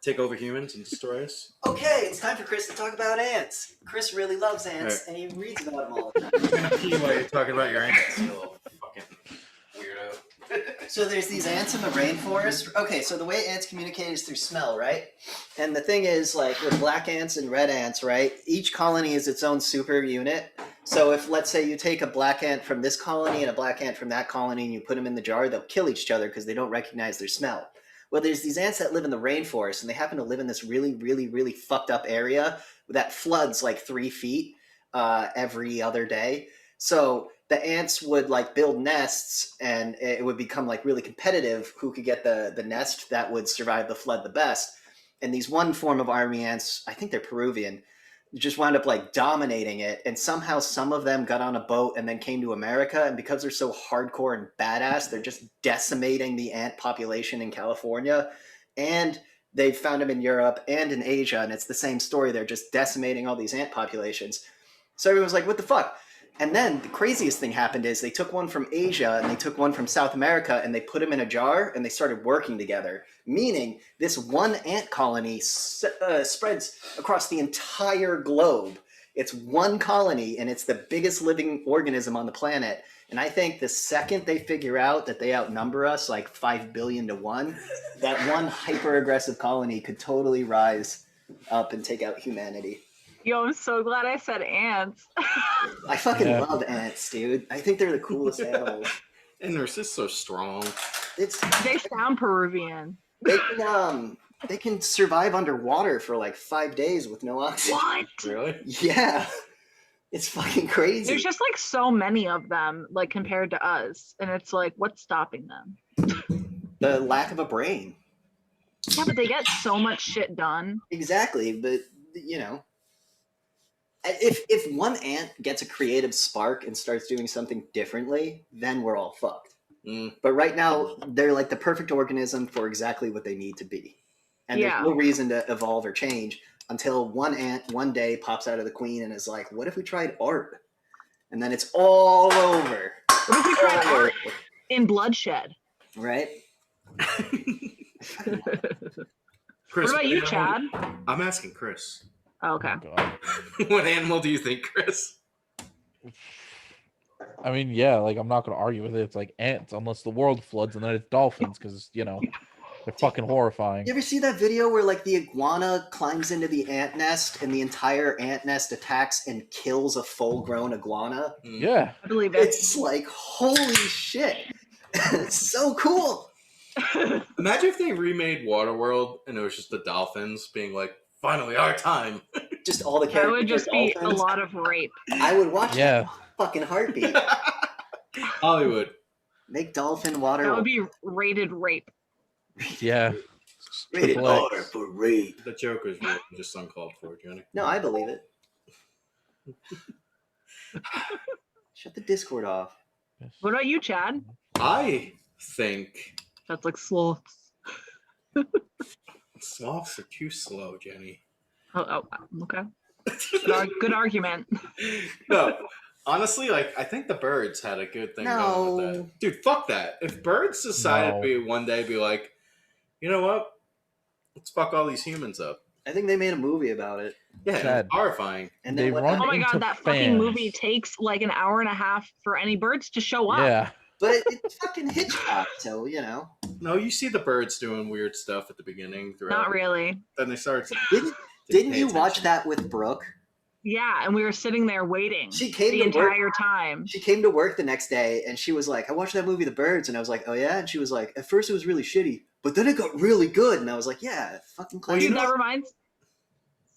take over humans and destroy us? Okay, it's time for Chris to talk about ants. Chris really loves ants, and he reads about them all the time. I'm gonna pee while you're talking about your ants, you little fucking weirdo. So there's these ants in the rainforest. Okay, so the way ants communicate is through smell, right? And the thing is, like with black ants and red ants, right? Each colony is its own super unit. So if, let's say, you take a black ant from this colony and a black ant from that colony and you put them in the jar, they'll kill each other because they don't recognize their smell. Well, there's these ants that live in the rainforest, and they happen to live in this really, really, really fucked up area that floods like 3 feet every other day. So the ants would like build nests, and it would become like really competitive who could get the nest that would survive the flood the best. And these one form of army ants, I think they're Peruvian, just wound up like dominating it. And somehow some of them got on a boat and then came to America. And because they're so hardcore and badass, they're just decimating the ant population in California. And they found them in Europe and in Asia. And it's the same story. They're just decimating all these ant populations. So everyone's like, what the fuck? And then the craziest thing happened is they took one from Asia and they took one from South America and they put them in a jar and they started working together. Meaning this one ant colony spreads across the entire globe. It's one colony and it's the biggest living organism on the planet. And I think the second they figure out that they outnumber us like 5 billion to 1, that one hyper-aggressive colony could totally rise up and take out humanity. Yo, I'm so glad I said ants. I fucking love ants, dude. I think they're the coolest animals. And they're just so strong. They sound Peruvian. They can survive underwater for like 5 days with no oxygen. What? Really? Yeah. It's fucking crazy. There's just like so many of them, like compared to us. And it's like, what's stopping them? The lack of a brain. Yeah, but they get so much shit done. Exactly. But, you know, if one ant gets a creative spark and starts doing something differently, then we're all fucked. But right now, they're like the perfect organism for exactly what they need to be. And there's no reason to evolve or change until one ant one day pops out of the queen and is like, what if we tried art? And then it's all over. What if we tried art in bloodshed? Right? Chris, What about you, Chad? I'm asking Chris. Oh, okay. What animal do you think, Chris? I mean, yeah, like I'm not gonna argue with it. It's like ants, unless the world floods, and then it's dolphins, because you know they're fucking horrifying. You ever see that video where like the iguana climbs into the ant nest and the entire ant nest attacks and kills a full-grown iguana? Yeah, I believe it. It's like, holy shit. It's so cool. Imagine if they remade Waterworld and it was just the dolphins being like, finally our time. Just all the That characters. would just be a dolphins. lot of rape. I would watch that fucking heartbeat. Hollywood. Make dolphin water. That would be rated rape. yeah. Rated Triple X. R for rape. The joke was really just uncalled for, Johnny. No, I believe it. Shut the Discord off. What about you, Chad? I think That's like sloths. sloths are too slow, Jenny. Oh, okay. Good argument. No, honestly, like I think the birds had a good thing going with that. Dude, fuck that. If birds decided to one day be like, you know what? Let's fuck all these humans up. I think they made a movie about it. Yeah, Chad, it's horrifying. And they then what run happened- Oh my into god, that fucking fans. movie takes like an hour and a half for any birds to show up. Yeah, But it's fucking Hitchcock, so you know. No, you see the birds doing weird stuff at the beginning. Not really. Then they start. Didn't you watch that with Brooke? Yeah, and we were sitting there waiting She came the to work. entire time. She came to work the next day and she was like, I watched that movie The Birds, and I was like, oh yeah? And she was like, at first it was really shitty, but then it got really good. And I was like, yeah, fucking Well, you classic. know-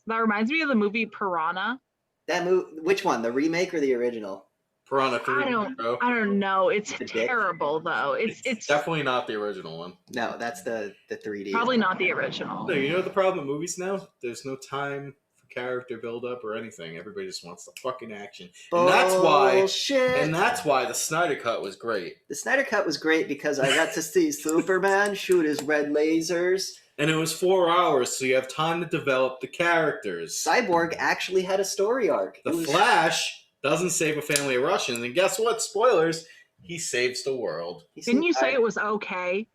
That reminds me of the movie Piranha. That movie, which one? The remake or the original? Piranha 3. I don't know. It's The dick. terrible though. It's definitely not the original one. No, that's the 3D. probably not the original. No, you know the problem with movies now? There's no time for character build up or anything. Everybody just wants the fucking action. And Bullshit. that's why the Snyder Cut was great. The Snyder Cut was great because I got to see Superman shoot his red lasers. And it was 4 hours, so you have time to develop the characters. Cyborg actually had a story arc. The It was- Flash doesn't save a family of Russians, and guess what? Spoilers. He saves the world. Didn't you say it was okay?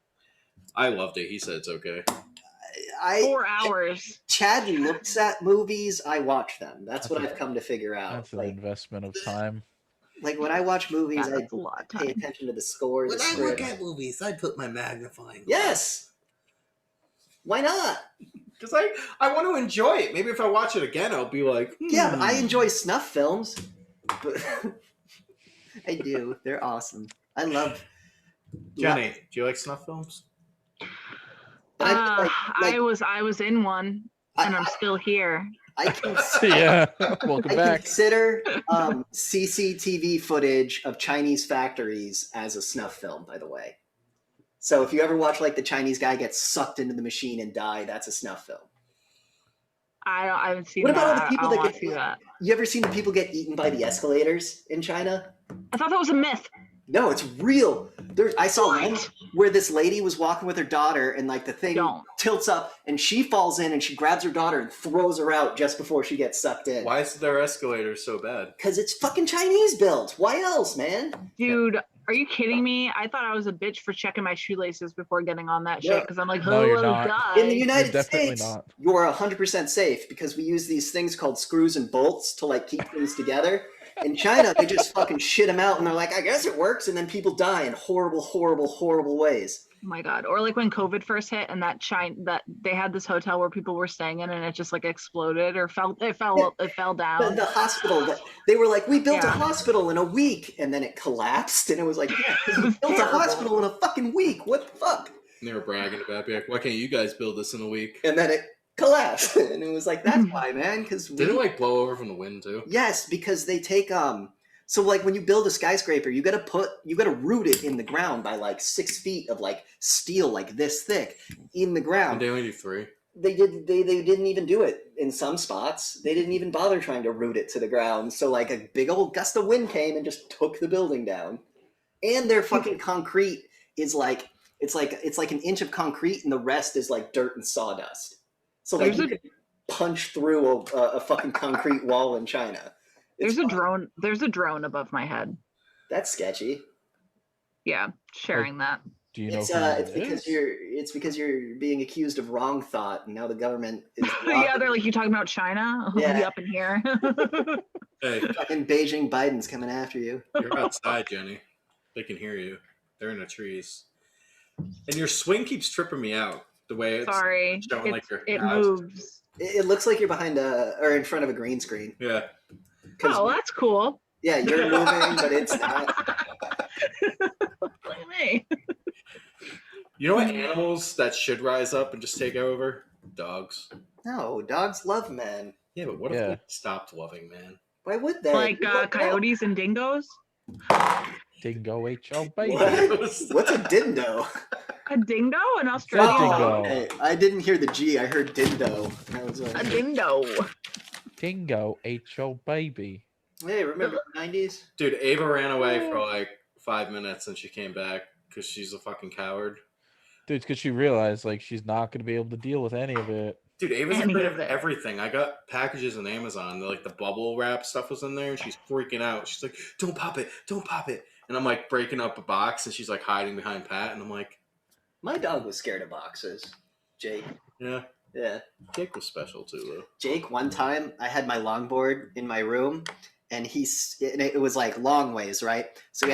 I loved it. He said it's okay. 4 hours. Chad looks at movies, I watch them. That's what I've come to figure out. that's an investment of time. Like when I watch movies, Yeah, I that's a lot of pay time. attention to the score. The When I script. look at movies, I put my magnifying glass. Yes. Why not? Because I want to enjoy it. Maybe if I watch it again, I'll be like, Yeah, but I enjoy snuff films. But I do. They're awesome. I love. Jenny, do you like snuff films? But I feel like I was in one, and I'm still here. I can. Yeah, welcome I back. consider CCTV footage of Chinese factories as a snuff film, by the way. So if you ever watch like the Chinese guy get sucked into the machine and die, that's a snuff film. I haven't seen What about all that. the people I that wanna get see that. You ever seen the people get eaten by the escalators in China? I thought that was a myth. No, it's real. I saw one where this lady was walking with her daughter, and like the thing tilts up, and she falls in, and she grabs her daughter and throws her out just before she gets sucked in. Why is their escalator so bad? Because it's fucking Chinese built. Why else, man? Dude, are you kidding me? I thought I was a bitch for checking my shoelaces before getting on that shit because I'm like, No, who you're will not. die? In the United definitely States, not. you're 100% safe because we use these things called screws and bolts to like keep things together. In China, they just fucking shit them out, and they're like, I guess it works, and then people die in horrible, horrible, horrible ways. Oh my god! Or like when COVID first hit, and that they had this hotel where people were staying in, and it just like exploded or fell down. The hospital, they were like, we built a hospital in a week, and then it collapsed, and it was like, yeah, we built a hospital in a fucking week. What the fuck? And they were bragging about it, like, why can't you guys build this in a week? And then it collapsed, and it was like, that's why, man, because did it like blow over from the wind too? Yes, because they take so like when you build a skyscraper, you gotta root it in the ground by like 6 feet of like steel like this thick in the ground. And they only do 3. They didn't even do it in some spots. They didn't even bother trying to root it to the ground. So like a big old gust of wind came and just took the building down. And their fucking concrete is like it's like an inch of concrete, and the rest is like dirt and sawdust. So like you could punch through a fucking concrete wall in China. There's a drone above my head. That's sketchy. Yeah, sharing that. Do you know? It's because you're being accused of wrong thought, and now the government is. Yeah, they're like, you talking about China? Yeah. Be up in here. Hey, fucking Beijing Biden's coming after you. You're outside, Jenny. They can hear you. They're in the trees, and your swing keeps tripping me out. The way it's showing like it moves. It looks like you're behind or in front of a green screen. Yeah. Oh, that's cool. Yeah, you're moving, but it's not. Look at me. You know what animals that should rise up and just take over? Dogs. No, dogs love men. Yeah, but what if they stopped loving men? Why would they? Like coyotes and dingoes? Dingo ate your baby. What's a dindo? A dingo? An Australian dog? Hey, I didn't hear the G. I heard dindo. I was like, a dindo. Dingo ate your baby. Hey, remember the 90s? Dude, Ava ran away for like 5 minutes and she came back because she's a fucking coward. Dude, it's because she realized like she's not going to be able to deal with any of it. Dude, Ava's afraid of everything. I got packages on Amazon. Like the bubble wrap stuff was in there, and she's freaking out. She's like, "Don't pop it! Don't pop it!" And I'm like breaking up a box, and she's like hiding behind Pat, and I'm like, my dog was scared of boxes. Jake. Yeah. Jake was special too, though. Jake, one time I had my longboard in my room, and it was like long ways, right? So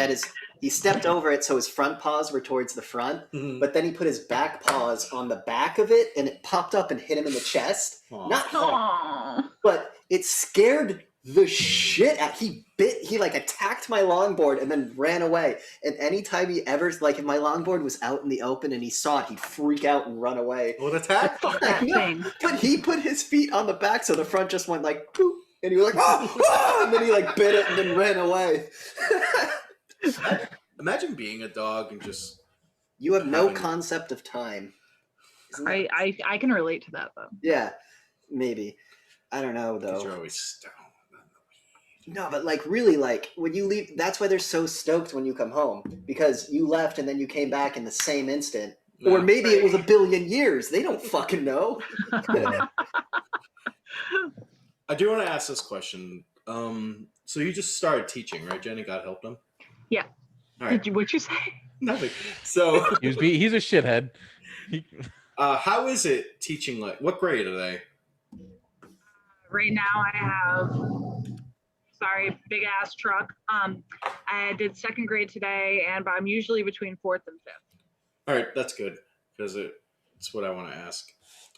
he stepped over it so his front paws were towards the front, but then he put his back paws on the back of it, and it popped up and hit him in the chest. Aww. Not hard, but it scared the shit out. He like attacked my longboard and then ran away. And anytime he ever, like if my longboard was out in the open and he saw it, he'd freak out and run away. What attack? But he put his feet on the back, so the front just went like, boop, and he was like, oh, and then he like bit it and then ran away. Imagine being a dog and just... You have no concept of time. I can relate to that, though. Yeah, maybe. I don't know, though. You're always stoned. No, but like really, like when you leave, that's why they're so stoked when you come home, because you left and then you came back in the same instant. No, or maybe it was 1 billion years. They don't fucking know. I do want to ask this question. So you just started teaching, right, Jenny? God help them. Yeah. All right. What'd you say? Nothing. So he's a shithead. How is it teaching? Like, what grade are they? Right now, I have. Sorry, big ass truck. I did 2nd grade today, and I'm usually between 4th and 5th. All right, that's good because it's what I want to ask.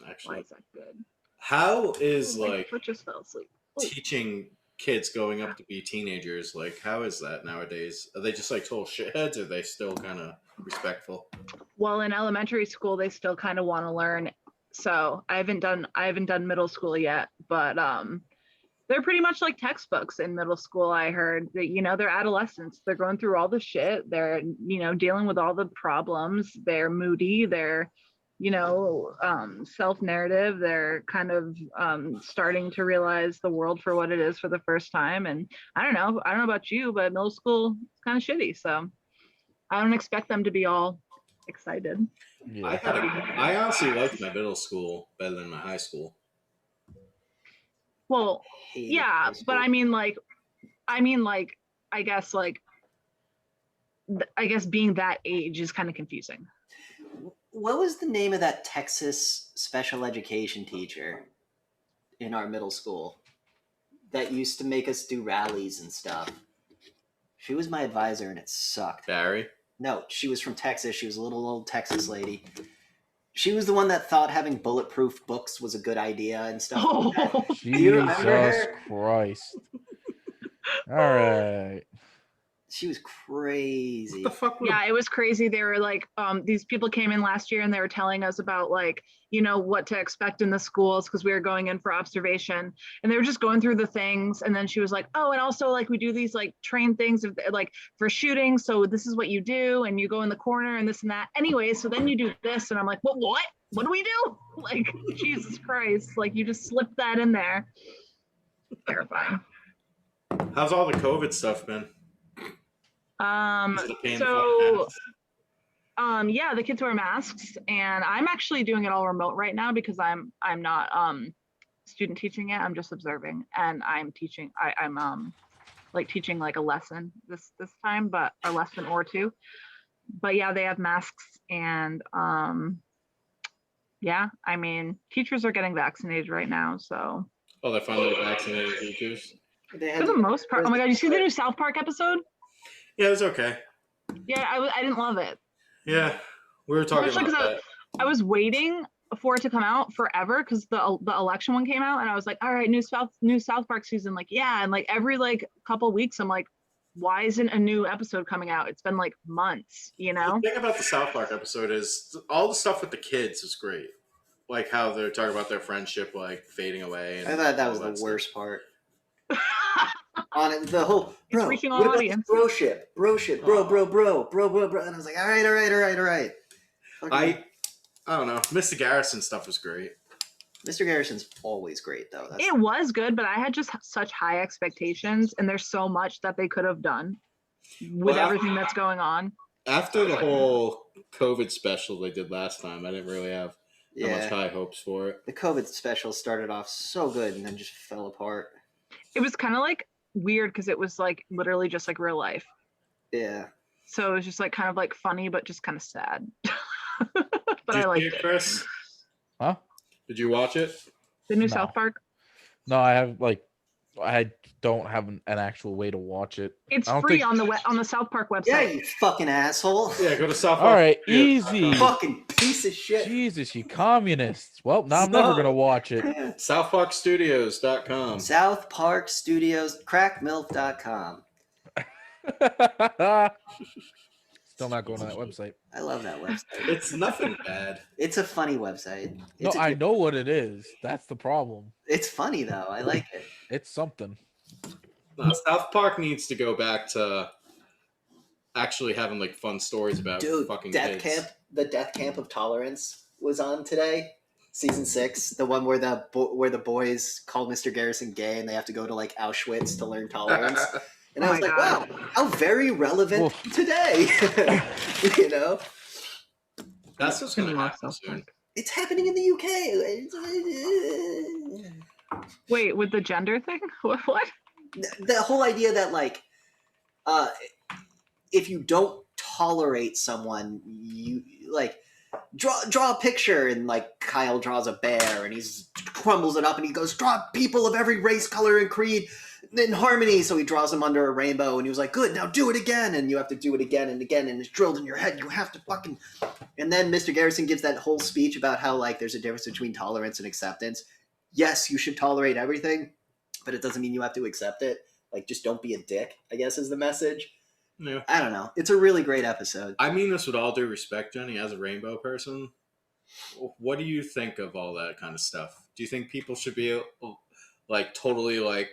Actually, why is that good? How is My foot just fell asleep. Teaching kids going up to be teenagers? Like, how is that nowadays? Are they just like total shitheads, or are they still kind of respectful? Well, in elementary school, they still kind of want to learn. So I haven't done middle school yet, but they're pretty much like textbooks in middle school. I heard that, they're adolescents. They're going through all the shit. They're, dealing with all the problems. They're moody. They're, self-narrative. They're kind of starting to realize the world for what it is for the first time. And I don't know about you, but middle school is kind of shitty. So I don't expect them to be all excited. I Yeah. I honestly liked my middle school better than my high school. Well, Hated yeah, high but school. I mean, like, I guess, I guess being that age is kind of confusing. What was the name of that Texas special education teacher in our middle school that used to make us do rallies and stuff? She was my advisor and it sucked. Barry. No, she was from Texas. She was a little old Texas lady. She was the one that thought having bulletproof books was a good idea and stuff. Like that. Oh, you remember Jesus her? Christ. All right. She was crazy. What the fuck? yeah, it was crazy. They were like, these people came in last year and they were telling us about like, what to expect in the schools because we were going in for observation, and they were just going through the things. And then she was like, oh, and also like we do these like train things like for shooting. So this is what you do, and you go in the corner and this and that. Anyway, so then you do this, and I'm like, what? What do we do? Like, Jesus Christ! Like you just slipped that in there. Terrifying. How's all the COVID stuff been? Is it a pain in the So fucking ass? yeah, the kids wear masks, and I'm actually doing it all remote right now because I'm not student teaching it. I'm just observing, and I'm teaching. I'm like teaching like a lesson this time, but a lesson or two. But yeah, they have masks, and yeah, I mean, teachers are getting vaccinated right now, so Oh, they're finally vaccinating teachers. for the most part. Oh my God, you see the new South Park episode? Yeah, it was okay. Yeah, I didn't love it. Yeah, we were talking Especially about 'cause that. I was waiting for it to come out forever because the election one came out, and I was like, all right, new South Park season, like yeah, and like every like couple weeks, I'm like, why isn't a new episode coming out? It's been like months, The thing about the South Park episode is all the stuff with the kids is great. Like how they're talking about their friendship like fading away. And I thought that was all the stuff. worst part. On it, the whole It's reaching all what about audience. this bro shit, bro, and I was like, all right. I don't know. Mr. Garrison stuff was great. Mr. Garrison's always great though. That's It was good, but I had just such high expectations, and there's so much that they could have done with Well, everything that's going on. After the whole COVID special they did last time, I didn't really have that much high hopes for it. The COVID special started off so good and then just fell apart. It was kind of like weird because it was like literally just like real life. Yeah. So it was just like kind of like funny, but just kind of sad. But Did I you liked see it. Chris? Huh? Did you watch it? The new No. South Park. No, I don't have an actual way to watch it. It's I don't free think- on the South Park website. Yeah, you fucking asshole. Yeah, go to South All right, Studios. easy. Fucking piece of shit. Jesus, you communists. Well, now I'm never gonna watch it. SouthParkStudios.com. South Park Studios, crackmilk.com. Still not going to that website. I love that website. It's nothing bad. It's a funny website. No, It's I know what it is. That's the problem. It's funny though. I like it. It's something. No, South Park needs to go back to actually having like fun stories about Dude, fucking Death kids. Camp, the Death Camp of Tolerance was on today. Season 6, the one where the boys call Mr. Garrison gay and they have to go to like Auschwitz to learn tolerance. And Oh I was my like, God. wow, how very relevant Oof. today. You know? That's what's gonna Love happen South soon. Park. It's happening in the UK. Wait, with the gender thing? What? The whole idea that like if you don't tolerate someone, you like draw a picture, and like Kyle draws a bear and he's crumbles it up and he goes, draw people of every race, color, and creed in harmony. So he draws them under a rainbow and he was like, good, now do it again. And you have to do it again and again, and it's drilled in your head. You have to fucking. And then Mr. Garrison gives that whole speech about how like there's a difference between tolerance and acceptance. Yes, you should tolerate everything, but it doesn't mean you have to accept it. Like, just don't be a dick, I guess is the message. Yeah. I don't know. It's a really great episode. I mean this with all due respect, Jenny, as a rainbow person. What do you think of all that kind of stuff? Do you think people should be like totally like,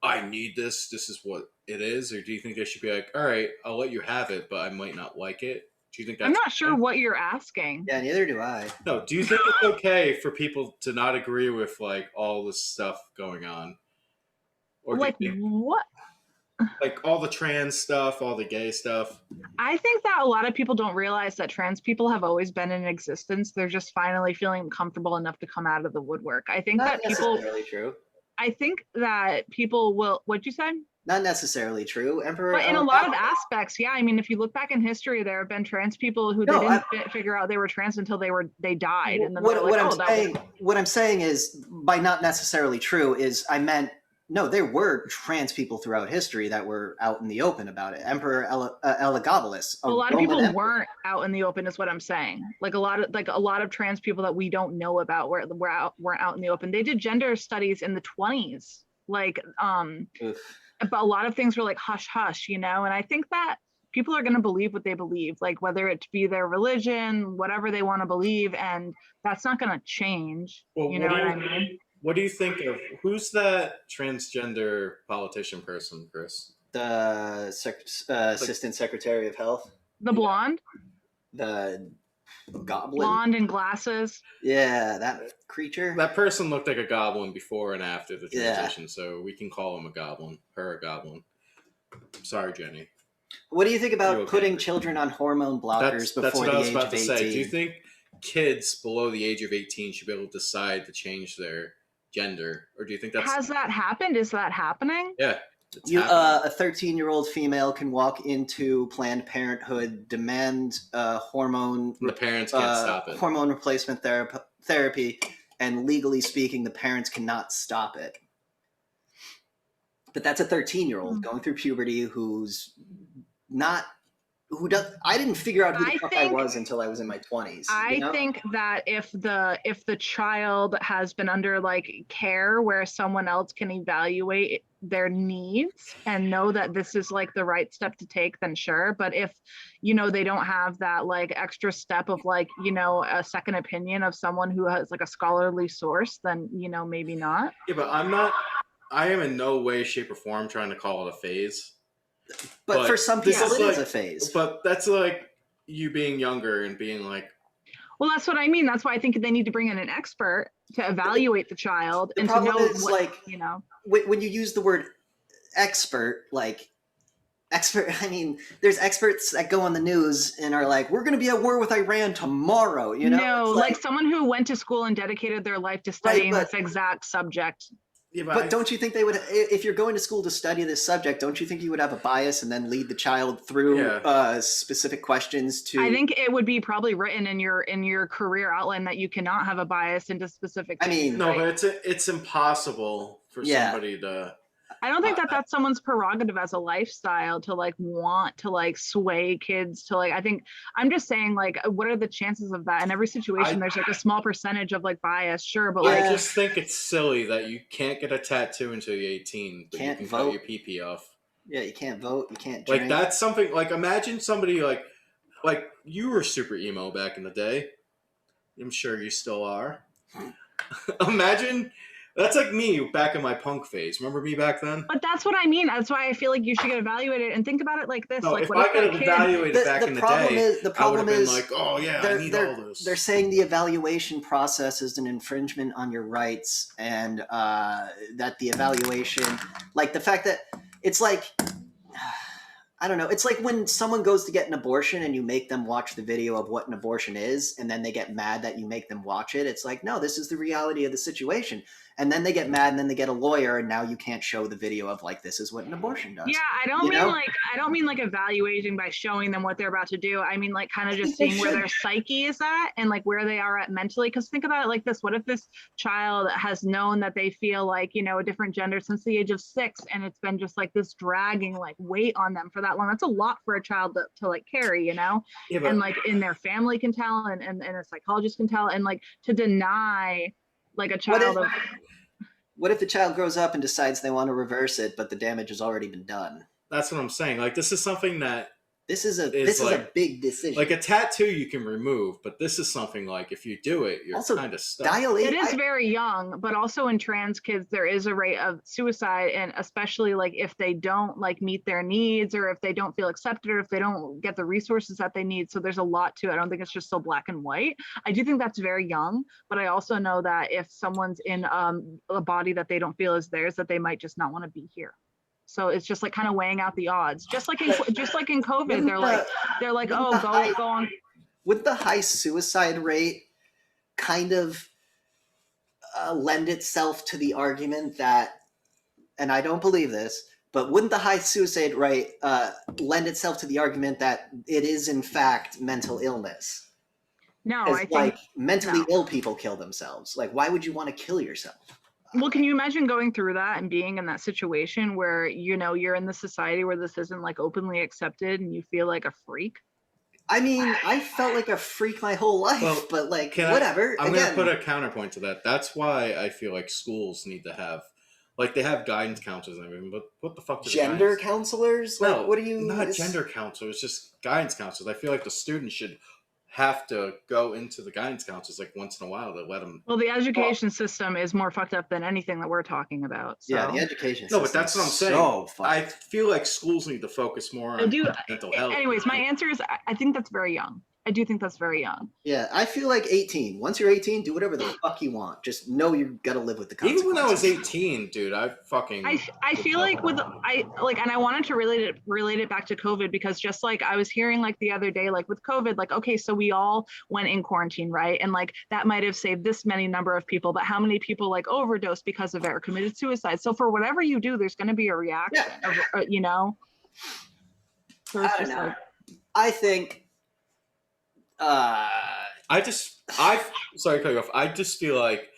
I need this, this is what it is? Or do you think they should be like, all right, I'll let you have it, but I might not like it? Do you think that's I'm not sure what you're asking. Yeah, neither do I. No, do you think it's okay for people to not agree with like all this stuff going on? Or do Like you think, what? like all the trans stuff, all the gay stuff. I think that a lot of people don't realize that trans people have always been in existence. They're just finally feeling comfortable enough to come out of the woodwork. I think Not that people, necessarily true. I think that people will, what'd you say? Not necessarily true. Emperor But in a lot of Elagabalus. aspects, yeah. I mean, if you look back in history, there have been trans people who No, they didn't figure out they were trans until they died. And then they were what like, I'm oh, that saying, was, what I'm saying is, by not necessarily true, is I meant no. There were trans people throughout history that were out in the open about it. Emperor Elagabalus. a lot of Roman people emperor. weren't out in the open, is what I'm saying. Like a lot of trans people that we don't know about weren't out in the open. They did gender studies in the 20s. Like Oof. but a lot of things were like hush hush, you know. And I think that people are going to believe what they believe, like whether it be their religion, whatever they want to believe, and that's not going to change. Well, You know what I mean? What do you think of who's that transgender politician person, Chris? The assistant secretary of health, The blonde the goblin. blonde and glasses. Yeah, that creature. That person looked like a goblin before and after the Yeah. transition, so we can call him a goblin, her a goblin. Sorry, Jenny. What do you think about You okay? putting children on hormone blockers That's before what the I was age about of to 18? say. Do you think kids below the age of 18 should be able to decide to change their gender, or do you think that's Has that happened? Is that happening? yeah? It's You, happening. a 13-year-old female can walk into Planned Parenthood, demand hormone The parents can't stop it. hormone replacement therapy, and legally speaking, the parents cannot stop it. But that's a 13-year-old going through puberty who's not who does. I didn't figure out who the fuck I was until I was in my 20s. I think that if the child has been under like care where someone else can evaluate their needs and know that this is like the right step to take, then sure. But if they don't have that like extra step of like a second opinion of someone who has like a scholarly source, then maybe not. Yeah, but I am in no way, shape, or form trying to call it a phase. But for some this people, is it like- is a phase. But that's like you being younger and being like, Well, that's what I mean. That's why I think they need to bring in an expert to evaluate the child The and to problem know is, what, like, you know. when you use the word expert, like expert, I mean, there's experts that go on the news and are like, we're going to be at war with Iran tomorrow. No, It's like someone who went to school and dedicated their life to studying but- this exact subject. yeah, But don't you think they would, if you're going to school to study this subject, don't you think you would have a bias and then lead the child through specific questions to? I think it would be probably written in your career outline that you cannot have a bias into specific. I mean, no, but it's impossible for somebody to. I don't think that that's someone's prerogative as a lifestyle to like want to like sway kids to like. I think I'm just saying like, what are the chances of that? In every situation, there's like a small percentage of like bias, sure, but I like just think it's silly that you can't get a tattoo until you're 18, but Can't you can cut vote. your pee off. Yeah, you can't vote, you can't drink. Like that's something. Like imagine somebody like you were super emo back in the day. I'm sure you still are. Imagine. That's like me back in my punk phase. Remember me back then? But that's what I mean. That's why I feel like you should get evaluated and think about it like this. No, like, if what I if got that kid- evaluated back in the day, the I would problem have been is, like, oh yeah, I need all this. they're saying the evaluation process is an infringement on your rights, and that the evaluation, like the fact that it's like, I don't know, it's like when someone goes to get an abortion and you make them watch the video of what an abortion is, and then they get mad that you make them watch it. It's like, no, this is the reality of the situation. And then they get mad, and then they get a lawyer, and now you can't show the video of like, this is what an abortion does. Yeah, I don't mean like evaluating by showing them what they're about to do. I mean like kind of just seeing where their psyche is at and like where they are at mentally. Because think about it like this: what if this child has known that they feel like a different gender since the age of 6, and it's been just like this dragging like weight on them for that long? That's a lot for a child to like carry, Yeah, but and like in their family can tell, and a psychologist can tell, and like to deny like a child of. What if the child grows up and decides they want to reverse it, but the damage has already been done? that's what I'm saying. Like this is something that This is a like- big decision. like a tattoo you can remove, but this is something like if you do it, you're Also, kind of stuck. dilate. It is very young, but also in trans kids, there is a rate of suicide, and especially like if they don't like meet their needs, or if they don't feel accepted, or if they don't get the resources that they need. So there's a lot to it. I don't think it's just so black and white. I do think that's very young, but I also know that if someone's in a body that they don't feel is theirs, that they might just not want to be here. So it's just like kind of weighing out the odds. Just like in COVID, Wouldn't they're like, wouldn't oh, the go high- on. Would the high suicide rate kind of lend itself to the argument that, and I don't believe this, but wouldn't the high suicide rate lend itself to the argument that it is in fact mental illness? No, Because I think like mentally no. ill people kill themselves. Like, why would you want to kill yourself? Well, can you imagine going through that and being in that situation where, you know, you're in the society where this isn't like openly accepted and you feel like a freak? I mean, I felt like a freak my whole life, Well, but like Can whatever. I'm going to Again, put a counterpoint to that. That's why I feel like schools need to have, like, they have guidance counselors and everything, but what the fuck do the gender guidance... counselors? No, Like, what do you? not gender counselors, just guidance counselors. I feel like the students should have to go into the guidance counselors like once in a while to let them. Well, the education system is more fucked up than anything that we're talking about. So. Yeah, the education. No, but that's what I'm saying. So I feel like schools need to focus more on mental health. Anyways, my answer is I think that's very young. I do think that's very young. Yeah, I feel like 18. Once you're 18, do whatever the fuck you want. Just know you gotta live with the consequences. Even when I was 18, dude, I feel like and I wanted to relate it back to COVID, because just like I was hearing like the other day, like with COVID, like, okay, so we all went in quarantine, right? And like that might have saved this many number of people, but how many people like overdosed because of it or committed suicide? So for whatever you do, there's going to be a reaction, you know? So it's I don't just know. like, I think sorry to cut you off. I just feel like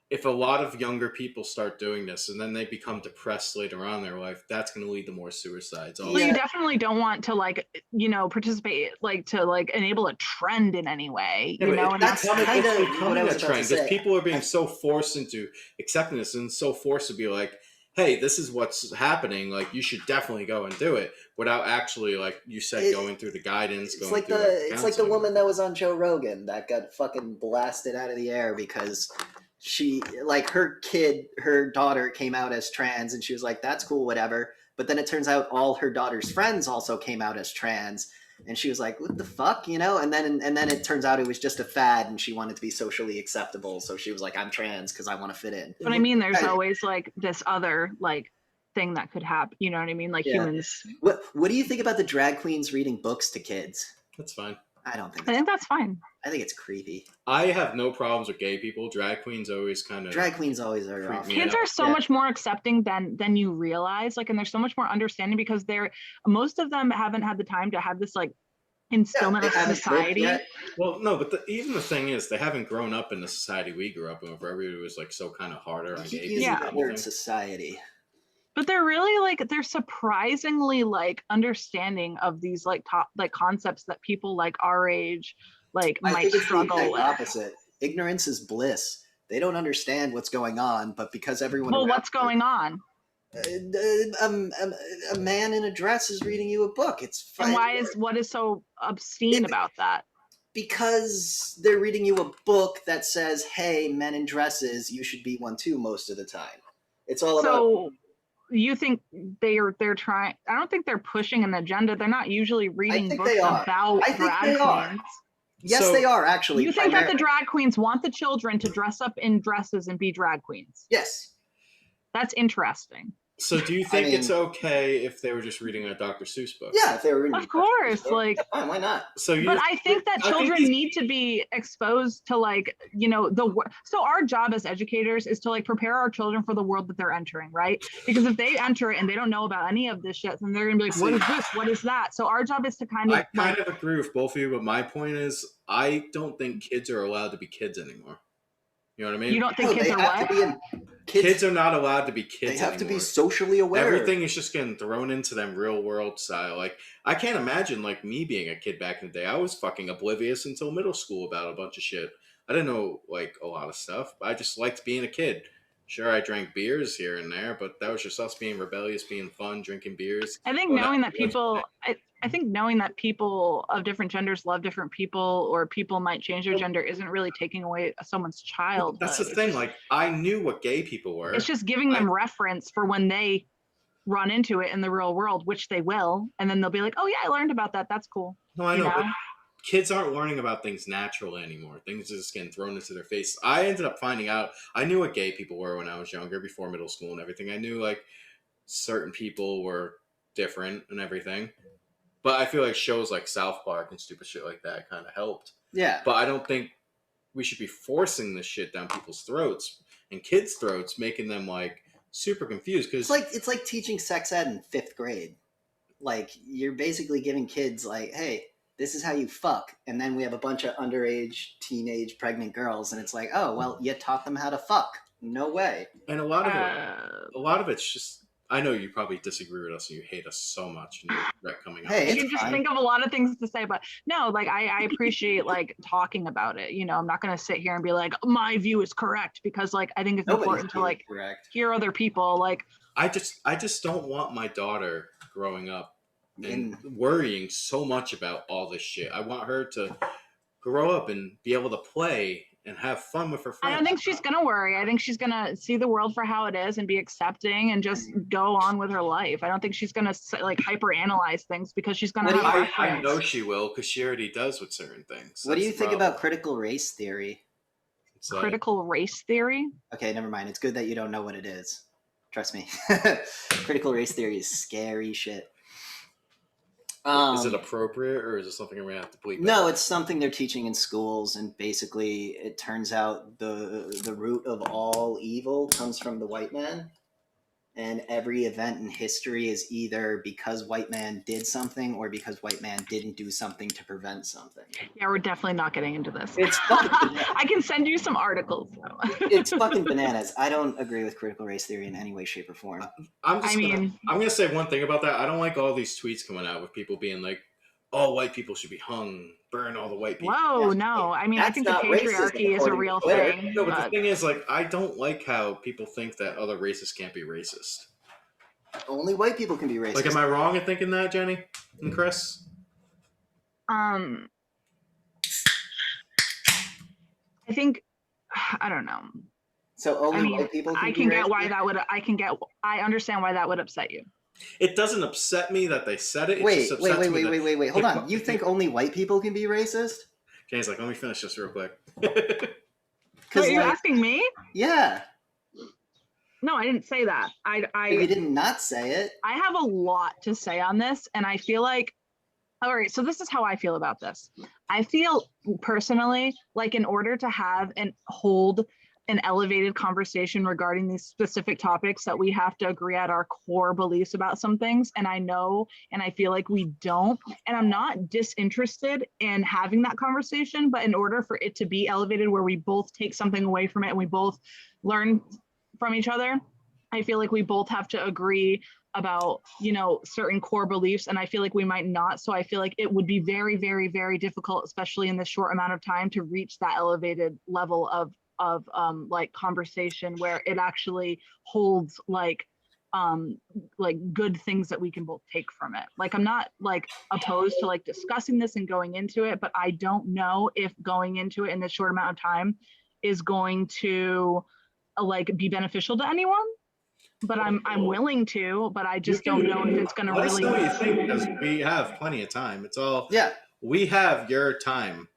if a lot of younger people start doing this and then they become depressed later on in their life, that's going to lead to more suicides. well, you definitely don't want to like, you know, participate, like to like enable a trend in any way, you know? And that's kind of what I was a about trend to because say. people are being so forced into accepting this and so forced to be like, hey, this is what's happening. Like, you should definitely go and do it without actually, like you said, going through the guidance. It's like the woman that was on Joe Rogan that got fucking blasted out of the air because she, like, her daughter came out as trans, and she was like, that's cool, whatever. But then it turns out all her daughter's friends also came out as trans, and she was like, what the fuck, you know? And then it turns out it was just a fad, and she wanted to be socially acceptable, so she was like, I'm trans because I want to fit in. But I mean, there's always like this other like thing that could happen, you know what I mean? Like humans. What do you think about the drag queens reading books to kids? That's fine. I don't think I think that's fine. I think it's creepy. I have no problems with gay people. Drag queens always kind of... Drag queens always are off. Kids are so much more accepting than you realize. Like, and they're so much more understanding because most of them haven't had the time to have this like instillment of society. Well, no, but even the thing is, they haven't grown up in the society we grew up in, where everybody was like so kind of harder on gay people. That word society. But they're really like, they're surprisingly like understanding of these like top like concepts that people like our age like might struggle with. Opposite. Ignorance is bliss. They don't understand what's going on, but because everyone. Well, what's going on? A man in a dress is reading you a book. It's fine. And what is so obscene about that? Because they're reading you a book that says, "Hey, men in dresses, you should be one too." Most of the time, it's all about. You think they're trying? I don't think they're pushing an agenda. They're not usually reading books about drag queens. Yes, they are actually. You think that the drag queens want the children to dress up in dresses and be drag queens? Yes. That's interesting. So do you think it's okay if they were just reading a Dr. Seuss book? Yeah, if they were reading of course, like fine, why not? But I think that children need to be exposed to like, you know, so our job as educators is to like prepare our children for the world that they're entering, right? Because if they enter it and they don't know about any of this shit, then they're gonna be like, what is this? What is that? So our job is to kind of I kind of agree with both of you, but my point is I don't think kids are allowed to be kids anymore. You know what I mean? You don't think kids are what? Kids are not allowed to be kids They have anymore. to be socially aware. Everything is just getting thrown into them real world style. Like, I can't imagine, like, me being a kid back in the day. I was fucking oblivious until middle school about a bunch of shit. I didn't know, like, a lot of stuff. I just liked being a kid. Sure, I drank beers here and there, but that was just us being rebellious, being fun, drinking beers. I think knowing that people... I think knowing that people of different genders love different people, or people might change their gender, isn't really taking away someone's childhood. That's the thing. Like, I knew what gay people were. It's just giving them reference for when they run into it in the real world, which they will, and then they'll be like, "Oh yeah, I learned about that. That's cool." No, I know. But kids aren't learning about things naturally anymore. Things are just getting thrown into their face. I ended up finding out. I knew what gay people were when I was younger, before middle school and everything. I knew, like, certain people were different and everything. But I feel like shows like South Park and stupid shit like that kind of helped. Yeah. But I don't think we should be forcing this shit down people's throats and kids' throats, making them like super confused. Because It's like teaching sex ed in 5th grade. Like, you're basically giving kids like, hey, this is how you fuck. And then we have a bunch of underage, teenage, pregnant girls, and it's like, oh, well, you taught them how to fuck. No way. and a lot of it's just. I know you probably disagree with us and you hate us so much and you regret coming Hey, on. I it's can just fine. think of a lot of things to say, but no, like I appreciate like talking about it. You know, I'm not gonna sit here and be like, my view is correct, because like I think it's Nobody's important to being like correct. hear other people. Like I just don't want my daughter growing up and And worrying so much about all this shit. I want her to grow up and be able to play and have fun with her friends. I don't think she's gonna worry. I think she's gonna see the world for how it is and be accepting and just go on with her life. I don't think she's gonna like hyper analyze things because she's gonna What do have you- a I reference. know she will because she already does with certain things. what do That's you the think problem. about critical race theory? It's like, Critical race theory. Okay, never mind. It's good that you don't know what it is. Trust me. Critical race theory is scary shit. is it appropriate or is it something we have to bleep? No, out? it's something they're teaching in schools, and basically it turns out the root of all evil comes from the white man. And every event in history is either because white man did something or because white man didn't do something to prevent something. Yeah, we're definitely not getting into this. It's fucking bananas. I can send you some articles though. It's fucking bananas. I don't agree with critical race theory in any way, shape, or form. I'm gonna say one thing about that. I don't like all these tweets coming out with people being like, "All white people should be hung, burn all the white people." Whoa, Yeah. no. I mean, I That's think the not racism, patriarchy is a according real to Twitter. thing. No, but the but- thing is, like, I don't like how people think that other races can't be racist. Only white people can be racist. Like, am I wrong in thinking that, Jenny and Chris? I think I don't know. So only I mean, white people can I be can get racist? why that would. I understand why that would upset you. It doesn't upset me that they said it. It Wait, just upsets me that- wait. Hold on. You think only white people can be racist? Jenny's like, let me finish this real quick. So you're asking me? Yeah. No, I didn't say that. You I did not say it. I have a lot to say on this, and I feel like, all right, so this is how I feel about this. I feel personally like in order to have and hold an elevated conversation regarding these specific topics that we have to agree at our core beliefs about some things. And I know, and I feel like we don't, and I'm not disinterested in having that conversation, but in order for it to be elevated where we both take something away from it and we both learn from each other, I feel like we both have to agree about, certain core beliefs, and I feel like we might not. So I feel like it would be very, very, very difficult, especially in this short amount of time, to reach that elevated level of like conversation where it actually holds like good things that we can both take from it. Like, I'm not like opposed to like discussing this and going into it, but I don't know if going into it in this short amount of time is going to like be beneficial to anyone. But I'm willing to, but I just don't know if it's going to Let us really. know what you think, because we have plenty of time. It's all we have your time.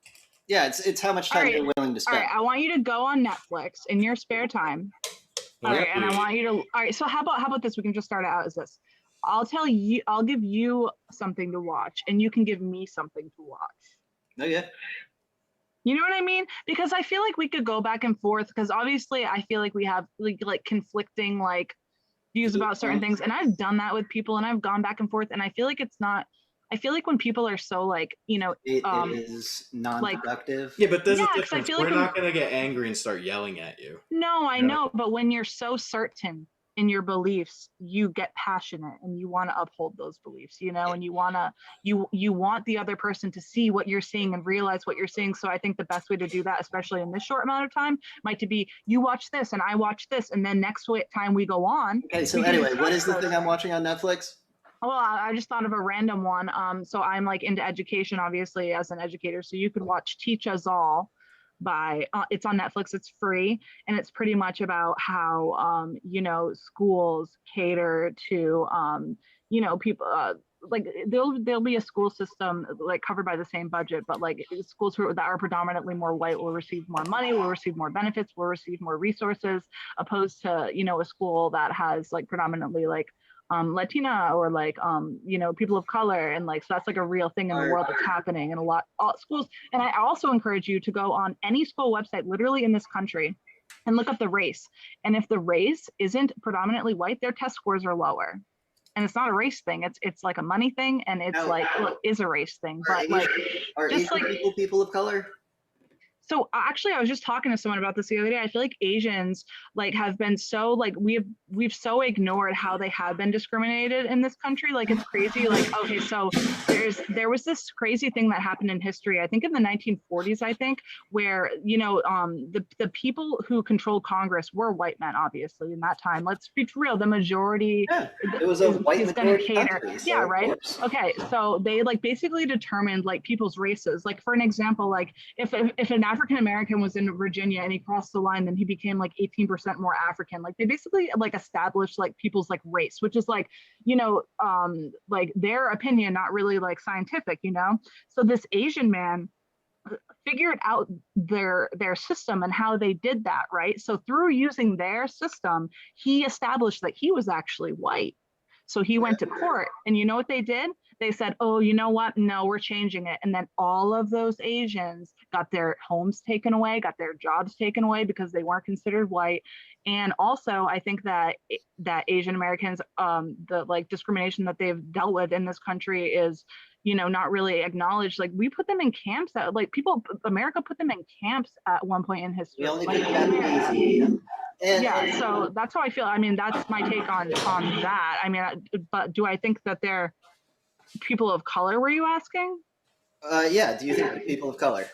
Yeah, it's how much time you're willing to All spend. right, I want you to go on Netflix in your spare time. All right, and I want you to. All right, so how about this? We can just start it out as this. I'll give you something to watch, and you can give me something to watch. Oh yeah. You know what I mean? Because I feel like we could go back and forth, because obviously I feel like we have like conflicting like views about certain things, and I've done that with people, and I've gone back and forth, and I feel like it's not. I feel like when people are so like, It is non-productive. Yeah, but there's a 'cause I difference. feel We're like not going to get angry and start yelling at you. No, I Yeah. know, but when you're so certain in your beliefs, you get passionate and you want to uphold those beliefs, and you want the other person to see what you're seeing and realize what you're seeing. So I think the best way to do that, especially in this short amount of time, might to be you watch this and I watch this, and then next time we go on. Okay, so we can anyway, what discuss is the those thing I'm watching on Netflix? Well, I just thought of a random one. So I'm like into education, obviously, as an educator. So you could watch Teach Us All it's on Netflix. It's free, and it's pretty much about how schools cater to people. Like there'll be a school system like covered by the same budget, but like schools that are predominantly more white will receive more money, will receive more benefits, will receive more resources, opposed to a school that has like predominantly like Latina or like people of color, and like so that's like a real thing in the world that's happening in a lot schools. And I also encourage you to go on any school website literally in this country and look up the race. And if the race isn't predominantly white, their test scores are lower. And it's not a race thing, it's like a money thing, and it's is a race thing. But like just Asian like people of color? So actually, I was just talking to someone about this the other day. I feel like Asians like have been so like we've so ignored how they have been discriminated in this country. Like it's crazy. Like okay, so there was this crazy thing that happened in history. I think in the 1940s, I think, where the people who controlled Congress were white men, obviously in that time. Let's be real, the majority. Yeah, it was a white majority country. So yeah, right. Okay, so they like basically determined like people's races. Like for an example, like if an African American was in Virginia and he crossed the line, then he became like 18% more African. Like they basically like established like people's like race, which is like, like their opinion, not really like scientific, So this Asian man figured out their system and how they did that, right? So through using their system, he established that he was actually white. So he went to court, and you know what they did? They said, oh, you know what? No, we're changing it. And then all of those Asians got their homes taken away, got their jobs taken away because they weren't considered white. And also, I think that Asian Americans, the like discrimination that they've dealt with in this country is, not really acknowledged. Like we put them in camps that like America put them in camps at one point in history. We only like, did that yeah, so that's how I feel. I mean, that's my take on that. I mean, but do I think that they're people of color? Were you asking? Yeah. Do you think they're people of color?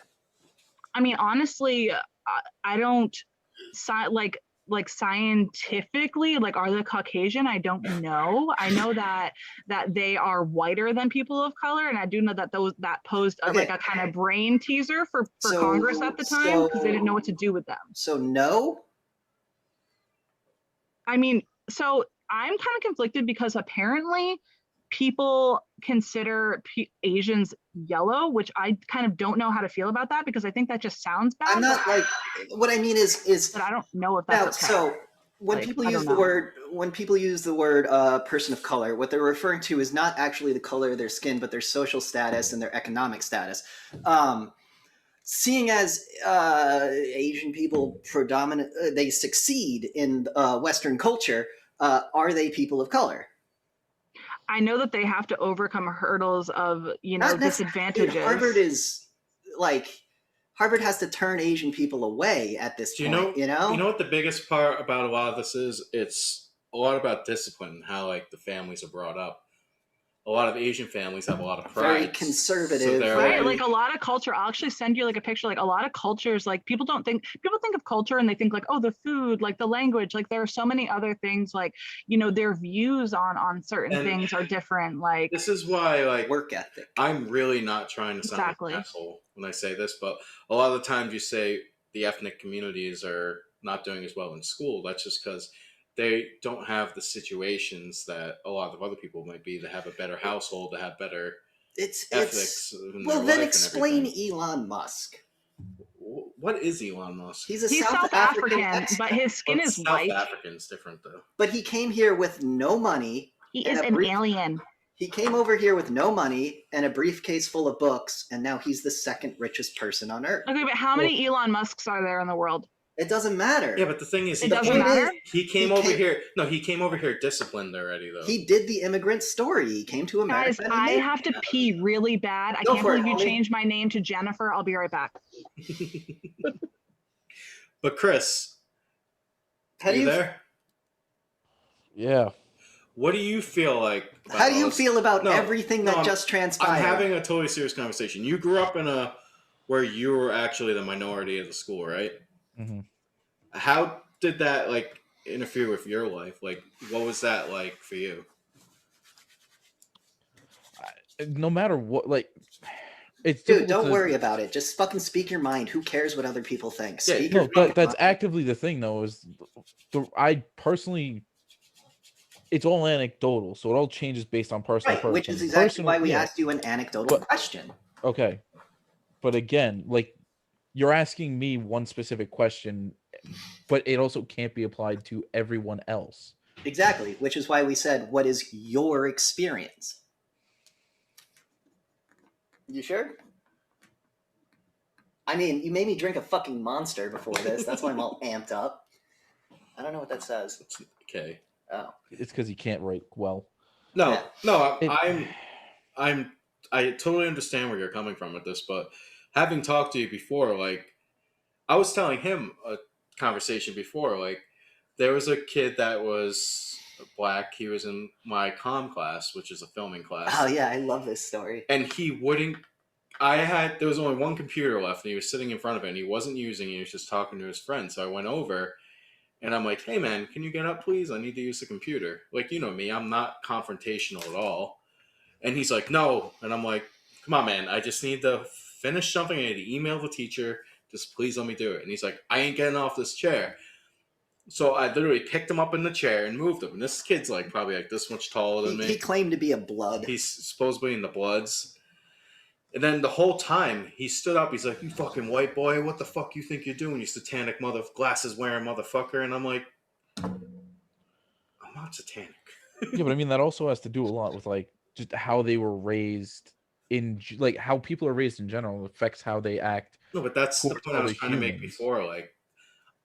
I mean, honestly, I don't like scientifically, like are they Caucasian? I don't know. I know that they are whiter than people of color, and I do know that that posed like a kind of brain teaser for Congress at the time because they didn't know what to do with them. So no. I mean, so I'm kind of conflicted because apparently people consider Asians yellow, which I kind of don't know how to feel about that because I think that just sounds bad. I'm not like, what I mean is but I don't know if that's okay. So when people use the word person of color, what they're referring to is not actually the color of their skin, but their social status and their economic status. Seeing as Asian people they succeed in Western culture, are they people of color? I know that they have to overcome hurdles of disadvantages. Harvard has to turn Asian people away at this point. You know what the biggest part about a lot of this is? It's a lot about discipline, how like the families are brought up. A lot of Asian families have a lot of pride. Very conservative. So right, like a lot of culture. I'll actually send you like a picture. Like a lot of cultures, like people think of culture and they think like, oh, the food, like the language, like there are so many other things. Like their views on certain things are different. Like this is why like work ethic. I'm really not trying to sound like an asshole when I say this, but a lot of the times you say the ethnic communities are not doing as well in school. That's just because they don't have the situations that a lot of other people might be to have a better household, to have better ethics. Well, then explain Elon Musk. What is Elon Musk? He's South African, but his skin is white. South African's different though. But he came here with no money. He is an alien. He came over here with no money and a briefcase full of books, and now he's the second richest person on Earth. Okay, but how many Elon Musks are there in the world? It doesn't matter. Yeah, but the thing is, he came over here. No, he came over here disciplined already, though. He did the immigrant story. He came to America. Guys, I have to pee really bad. I can't believe you changed my name to Jennifer. I'll be right back. But Chris, are you there? Yeah. What do you feel like? How do you feel about everything that just transpired? I'm having a totally serious conversation. You grew up in where you were actually the minority of the school, right? Mm-hmm. How did that like interfere with your life? Like, what was that like for you? No matter what, like, it's dude. Don't worry about it. Just fucking speak your mind. Who cares what other people think? That's actively the thing, though. I personally, it's all anecdotal, so it all changes based on person to person. Which is exactly why we asked you an anecdotal question. Okay, but again, like. You're asking me one specific question, but it also can't be applied to everyone else. Exactly, which is why we said, what is your experience? You sure? I mean, you made me drink a fucking Monster before this. That's why I'm all amped up. I don't know what that says. Okay. Oh. It's because he can't write well. No, Yeah. no, It- I totally understand where you're coming from with this, but having talked to you before, like I was telling him a conversation before, like there was a kid that was black. He was in my comm class, which is a filming class. Oh yeah, I love this story. And he wouldn't. There was only one computer left, and he was sitting in front of it, and he wasn't using it. He was just talking to his friend. So I went over, and I'm like, "Hey man, can you get up, please? I need to use the computer." Like, you know me, I'm not confrontational at all. And he's like, "No," and I'm like, "Come on, man, I just need to finish something. I need to email the teacher. Just please let me do it." And he's like, "I ain't getting off this chair." So I literally picked him up in the chair and moved him. And this kid's like probably like this much taller than me. He claimed to be a blood. He's supposedly in the Bloods. And then the whole time he stood up, he's like, "You fucking white boy, what the fuck you think you're doing, you satanic glasses wearing motherfucker?" And I'm like, I'm not satanic. Yeah, but I mean that also has to do a lot with like just how they were raised like how people are raised in general affects how they act. No, but that's the towards point I was other trying to make humans. before. Like,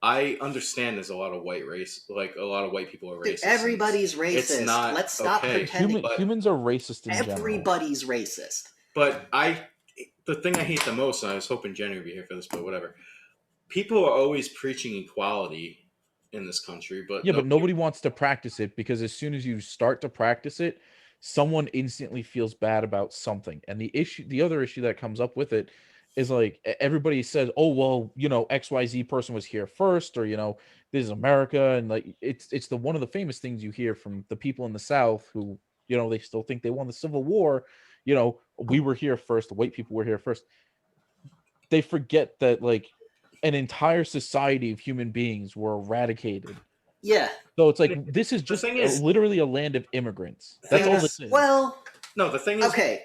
I understand there's a lot of a lot of white people are Dude, racist. everybody's racist. It's not Let's stop okay. pretending. Humans are racist in general. Everybody's racist. But the thing I hate the most, and I was hoping Jenny would be here for this, but whatever. People are always preaching equality in this country, but Yeah, but nobody wants to practice it because as soon as you start to practice it, someone instantly feels bad about something. And the other issue that comes up with it is like everybody says, "Oh, well, you know, XYZ person was here first," or you know, "This is America," and like it's the one of the famous things you hear from the people in the South who, you know, they still think they won the Civil War. You know, we were here first. The white people were here first. They forget that like an entire society of human beings were eradicated. Yeah. So it's like this is just literally a land of immigrants. That's all this is. Well, no, the thing is, okay,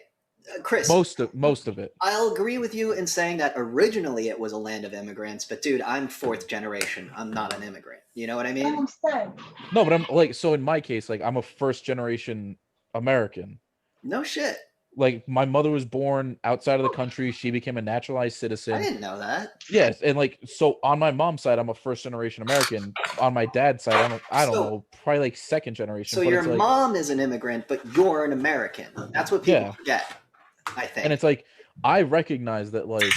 Chris. Most of it. I'll agree with you in saying that originally it was a land of immigrants, but dude, I'm fourth generation. I'm not an immigrant. You know what I mean? No, but I'm like, so in my case, like I'm a first generation American. No shit. Like my mother was born outside of the country. She became a naturalized citizen. I didn't know that. Yes, and like so on my mom's side, I'm a first generation American. On my dad's side, I don't know, probably like second generation. So your mom is an immigrant, but you're an American. That's what people forget, I think. And it's like I recognize that, like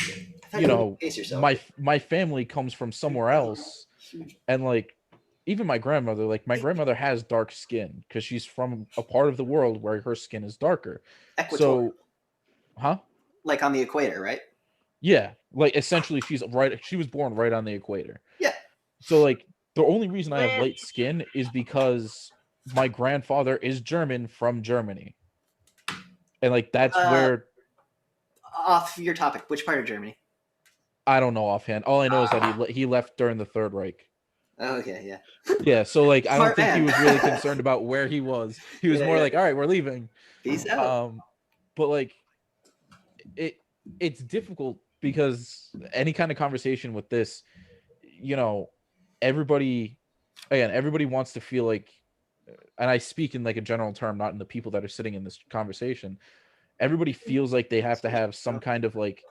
you know, my family comes from somewhere else, and like even my grandmother, like my grandmother has dark skin because she's from a part of the world where her skin is darker. Equatorial. So, like on the equator, right? Yeah, like essentially she was born right on the equator. Yeah. So like the only reason I have light skin is because my grandfather is German from Germany. And like that's where off your topic, which part of Germany? I don't know offhand. All I know is that he left during the Third Reich. Oh, okay, yeah. Yeah, so like I don't think he was really concerned about where he was. He was more like, "All right, we're leaving." Peace out. But like it's difficult because any kind of conversation with this, you know, everybody wants to feel like, and I speak in like a general term, not in the people that are sitting in this conversation. Everybody feels like they have to have some kind of like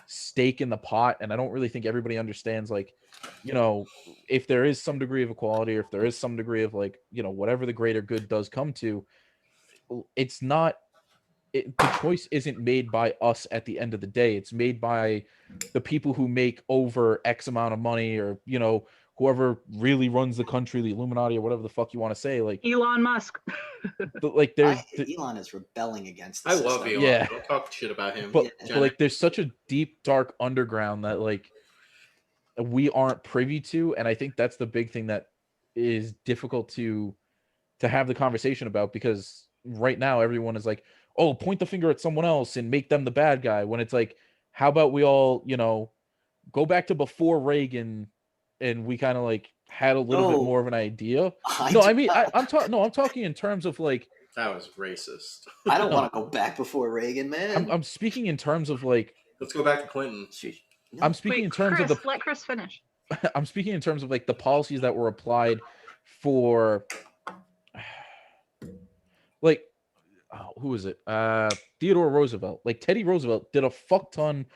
stake in the pot, and I don't really think everybody understands, like, you know, if there is some degree of equality, or if there is some degree of like, you know, whatever the greater good does come to, it's not the choice isn't made by us at the end of the day. It's made by the people who make over X amount of money, or, you know, whoever really runs the country, the Illuminati, or whatever the fuck you want to say. Like Elon Musk. Like Elon is rebelling against the system. Love Elon. Yeah. Don't talk shit about him. But like there's such a deep, dark underground that like we aren't privy to. And I think that's the big thing that is difficult to have the conversation about, because right now everyone is like, oh, point the finger at someone else and make them the bad guy, when it's like, how about we all, you know, go back to before Reagan and we kind of like had a little bit more of an idea. I'm talking in terms of like, that was racist. I don't want to go back before Reagan, man. I'm speaking in terms of like, let's go back to Clinton. I'm speaking in terms of let Chris finish. I'm speaking in terms of like the policies that were applied for like, who is it? Theodore Roosevelt. Like Teddy Roosevelt did a fuck ton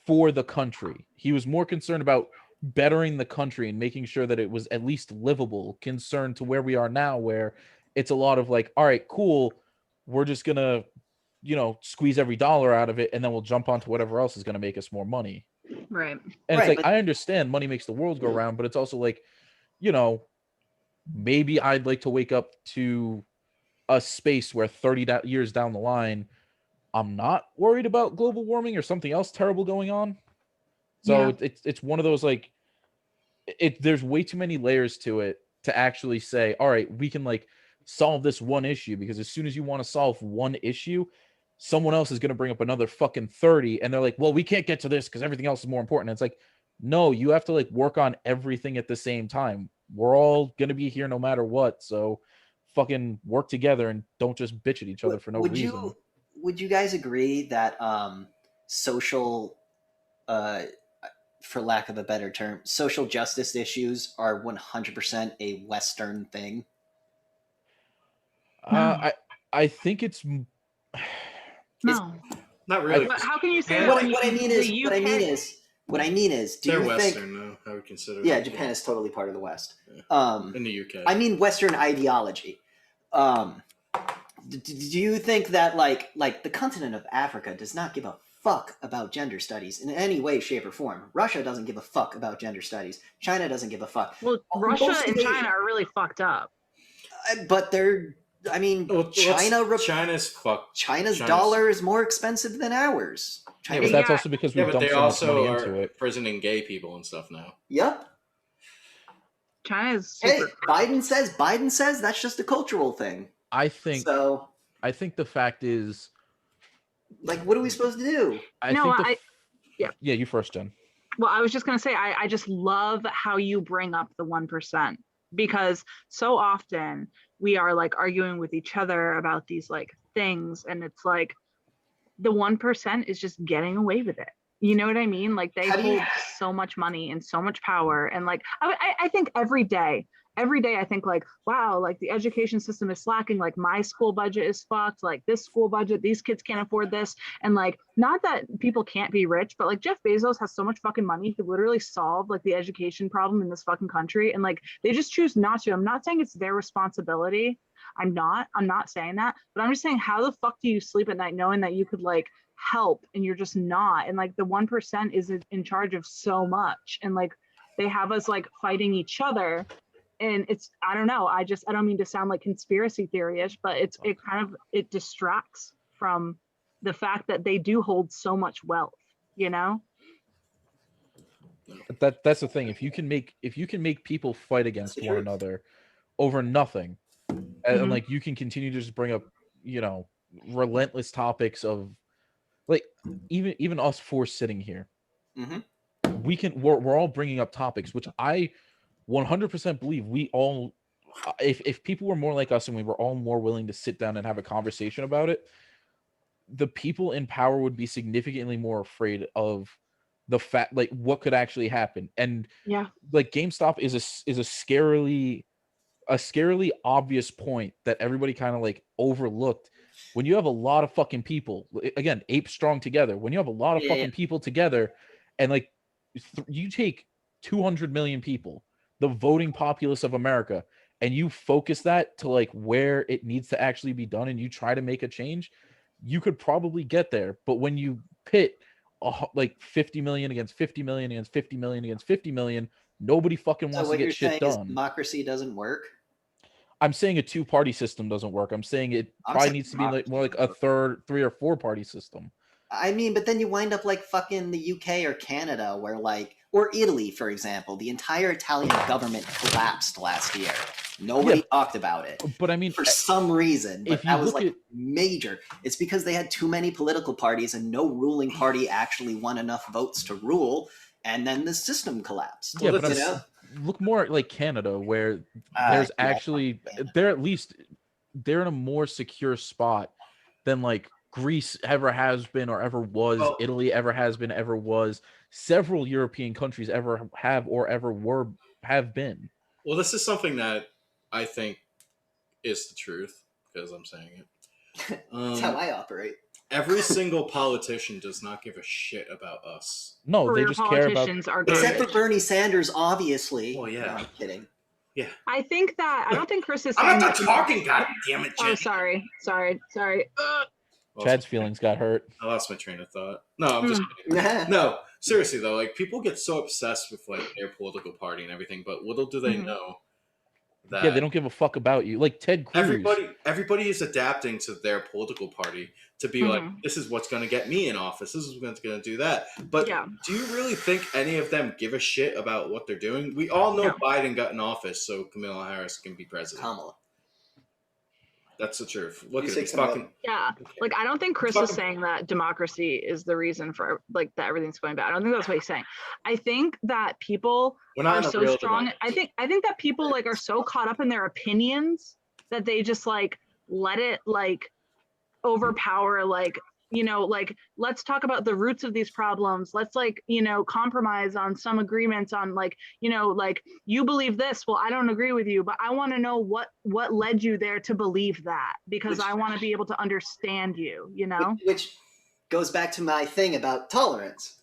for the country. He was more concerned about bettering the country and making sure that it was at least livable, concerned to where we are now, where it's a lot of like, all right, cool, we're just gonna, squeeze every dollar out of it, and then we'll jump onto whatever else is gonna make us more money. Right. And it's Right, like, but I understand money makes the world go round, but it's also like, you know, maybe I'd like to wake up to a space where 30 years down the line, I'm not worried about global warming or something else terrible going on. So Yeah. it's one of those like, there's way too many layers to it to actually say, all right, we can like solve this one issue, because as soon as you want to solve one issue, someone else is going to bring up another fucking 30, and they're like, well, we can't get to this because everything else is more important. And it's like, no, you have to like work on everything at the same time. We're all going to be here no matter what, so fucking work together and don't just bitch at each other for no would reason. you guys agree that social uh for lack of a better term, social justice issues are 100% a Western thing? I think it's No. Not really. But how can you say Yeah, that What, when what I mean the is, UK? what I mean is, do They're you think? Western, though. I would consider. Yeah, them. Japan is totally part of the West. In the UK. I mean Western ideology. Do you think that like the continent of Africa does not give a fuck about gender studies in any way, shape, or form? Russia doesn't give a fuck about gender studies. China doesn't give a fuck. Well, Russia Most and of China are really fucked up. But they're. I mean, China's fucked. China's dollar is more expensive than ours. but that's also because we've but dumped they so much money also into are it. prisoning gay people and stuff now. Yep. China is Hey, super. Biden says that's just a cultural thing. I think the fact is, like, what are we supposed to do? Yeah, you first, Jen. Well, I was just going to say, I just love how you bring up the 1%, because so often we are like arguing with each other about these like things. And it's like the 1% is just getting away with it. You know what I mean? Like they hold so much money and so much power. And like, I think every day I think like, wow, like the education system is slacking. Like my school budget is fucked. Like this school budget, these kids can't afford this. And like, not that people can't be rich, but like Jeff Bezos has so much fucking money to literally solve like the education problem in this fucking country. And like, they just choose not to. I'm not saying it's their responsibility. I'm not saying that, but I'm just saying, how the fuck do you sleep at night knowing that you could like help and you're just not? And like the 1% is in charge of so much. And like, they have us like fighting each other. And it's, I don't know, I don't mean to sound like conspiracy theory-ish, but it distracts from the fact that they do hold so much wealth, you know? That's the thing. If you can make people fight against one another over nothing, and like you can continue to just bring up, relentless topics of like even us four sitting here, we're all bringing up topics which I 100% believe we all, if people were more like us and we were all more willing to sit down and have a conversation about it, the people in power would be significantly more afraid of the fact, like what could actually happen. And yeah, like GameStop is a scarily obvious point that everybody kind of like overlooked. When you have a lot of fucking people, again, ape strong together, when you have a lot of fucking people together, and like you take 200 million people, the voting populace of America, and you focus that to like where it needs to actually be done, and you try to make a change, you could probably get there. But when you pit like 50 million against 50 million against 50 million against 50 million, nobody fucking wants to get shit done. Democracy doesn't work. I'm saying a 2-party system doesn't work. I'm saying it probably needs to be like more like a 3 or 4-party system. I mean, but then you wind up like fucking the UK or Canada, where like, or Italy, for example, the entire Italian government collapsed last year. Nobody talked about it. But I mean, for some reason, but that was like major. It's because they had too many political parties and no ruling party actually won enough votes to rule, and then the system collapsed. Yeah, but look more at like Canada, where there's actually they're in a more secure spot than like Greece ever has been or ever was, Italy ever has been, ever was, several European countries ever have or ever have been. Well, this is something that I think is the truth, because I'm saying it. That's how I operate. Every single politician does not give a shit about us. No, they Career just care about. politicians are Except for garbage. Bernie Sanders, obviously. Well, yeah. No, I'm kidding. Yeah. I think that I don't think Chris is saying I'm not that. done talking, god damn it, Oh, Jen. sorry. Chad's feelings got hurt. I lost my train of thought. No, I'm just kidding. No, seriously though, like people get so obsessed with like their political party and everything, but little do they know that Yeah, they don't give a fuck about you. Like Ted Cruz. everybody is adapting to their political party to be like, this is what's going to get me in office. This is what's going to do that. But do you really think any of them give a shit about what they're doing? We all know Biden got in office so Kamala Harris can be president. Kamala. That's the truth. Look at it. Like I don't think Chris is saying that democracy is the reason for like that everything's going bad. I don't think that's what he's saying. I think that people are so strong. I think that people like are so caught up in their opinions that they just like let it like overpower like, you know, like let's talk about the roots of these problems. Let's like, you know, compromise on some agreements on like, you know, like you believe this. Well, I don't agree with you, but I want to know what led you there to believe that, because I want to be able to understand you, you know? Which goes back to my thing about tolerance.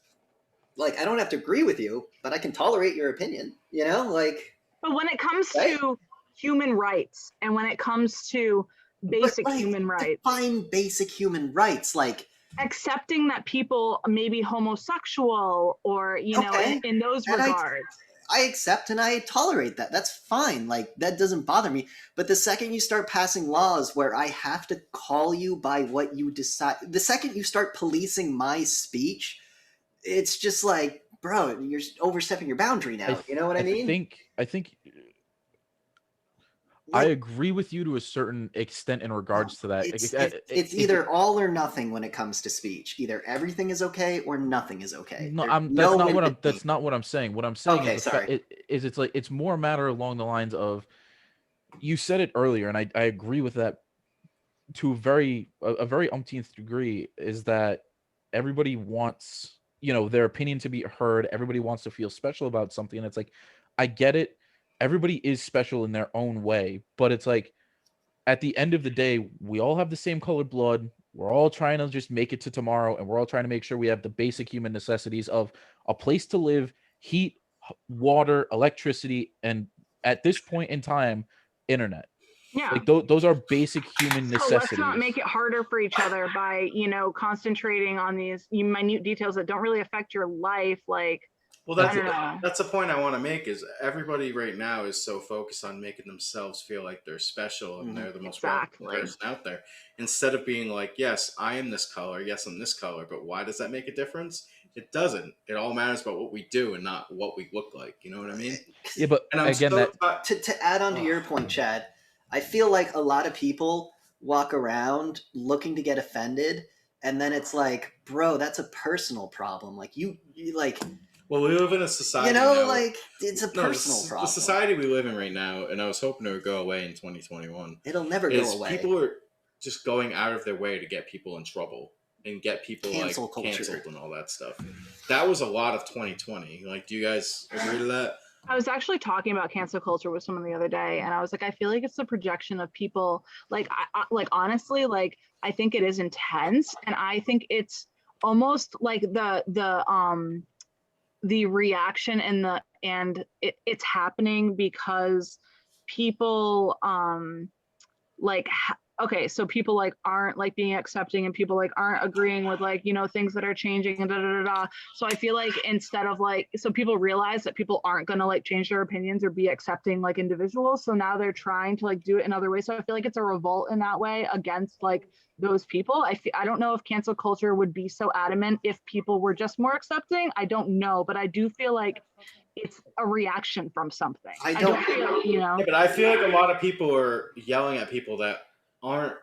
Like, I don't have to agree with you, but I can tolerate your opinion, you know? Like, but when it comes to human rights and when it comes to basic human rights, define basic human rights, like accepting that people may be homosexual or, you know, in those regards. I accept and I tolerate that. That's fine. Like, that doesn't bother me. But the second you start passing laws where I have to call you by what you decide, the second you start policing my speech, it's just like, bro, you're overstepping your boundary now. You know what I mean? I think I agree with you to a certain extent in regards to that. It's either all or nothing when it comes to speech. Either everything is okay or nothing is okay. No, that's not what I'm saying. What I'm saying is it's like it's more a matter along the lines of, you said it earlier, and I agree with that to a very umpteenth degree, is that everybody wants, you know, their opinion to be heard. Everybody wants to feel special about something, and it's like, I get it. Everybody is special in their own way, but it's like at the end of the day, we all have the same colored blood. We're all trying to just make it to tomorrow, and we're all trying to make sure we have the basic human necessities of a place to live, heat, water, electricity, and at this point in time, internet. Yeah, like those are basic human necessities. Let's not make it harder for each other by, you know, concentrating on these minute details that don't really affect your life, like. Well, that's the point I want to make, is everybody right now is so focused on making themselves feel like they're special and they're the most relevant person out there, instead of being like, yes, I am this color, yes, I'm this color, but why does that make a difference? It doesn't. It all matters about what we do and not what we look like. You know what I mean? Yeah, but again, to add on to your point, Chad, I feel like a lot of people walk around looking to get offended, and then it's like, bro, that's a personal problem. Like you like. Well, we live in a society, you know, now, like it's a personal problem. The society we live in right now, and I was hoping it would go away in 2021. It'll never go away. People are just going out of their way to get people in trouble and get people canceled and all that stuff. That was a lot of 2020. Like, do you guys agree to that? I was actually talking about cancel culture with someone the other day, and I was like, I feel like it's the projection of people. Like, like honestly, like I think it is intense, and I think it's almost like the reaction and it's happening because people so people like aren't like being accepting, and people like aren't agreeing with like, you know, things that are changing and so I feel like instead of like, so people realize that people aren't gonna like change their opinions or be accepting like individuals, so now they're trying to like do it in other ways. So I feel like it's a revolt in that way against like those people. I don't know if cancel culture would be so adamant if people were just more accepting. I don't know, but I do feel like it's a reaction from something. I don't feel, you know. Yeah, but I feel like a lot of people are yelling at people that aren't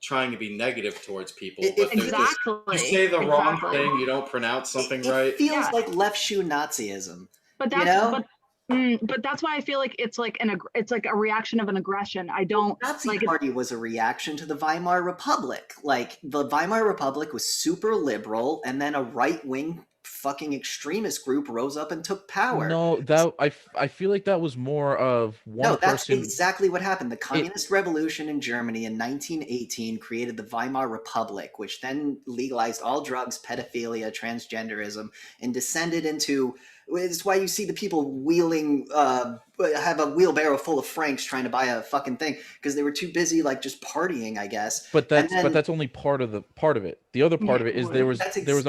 trying to be negative towards people. But exactly. You say the wrong thing, you don't pronounce something right. It feels like left shoe Nazism. But that's, you know? But that's why I feel like it's like a reaction of an aggression. I don't Nazi Party was a reaction to the Weimar Republic. Like, the Weimar Republic was super liberal, and then a right wing fucking extremist group rose up and took power. No, I feel like that was more of one No, that's person. exactly what happened. The Communist Revolution in Germany in 1918 created the Weimar Republic, which then legalized all drugs, pedophilia, transgenderism, and descended into. It's why you see the people wheeling, have a wheelbarrow full of francs trying to buy a fucking thing because they were too busy, like just partying, I guess. But that's only part of it. The other part of it is there was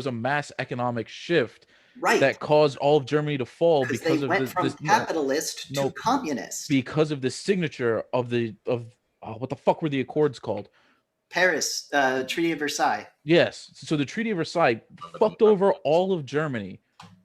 a mass economic shift right that caused all of Germany to fall because they of went from capitalist to communist. Because of the signature of what the fuck were the accords called? Paris, Treaty of Versailles. Yes. So the Treaty of Versailles fucked over all of Germany.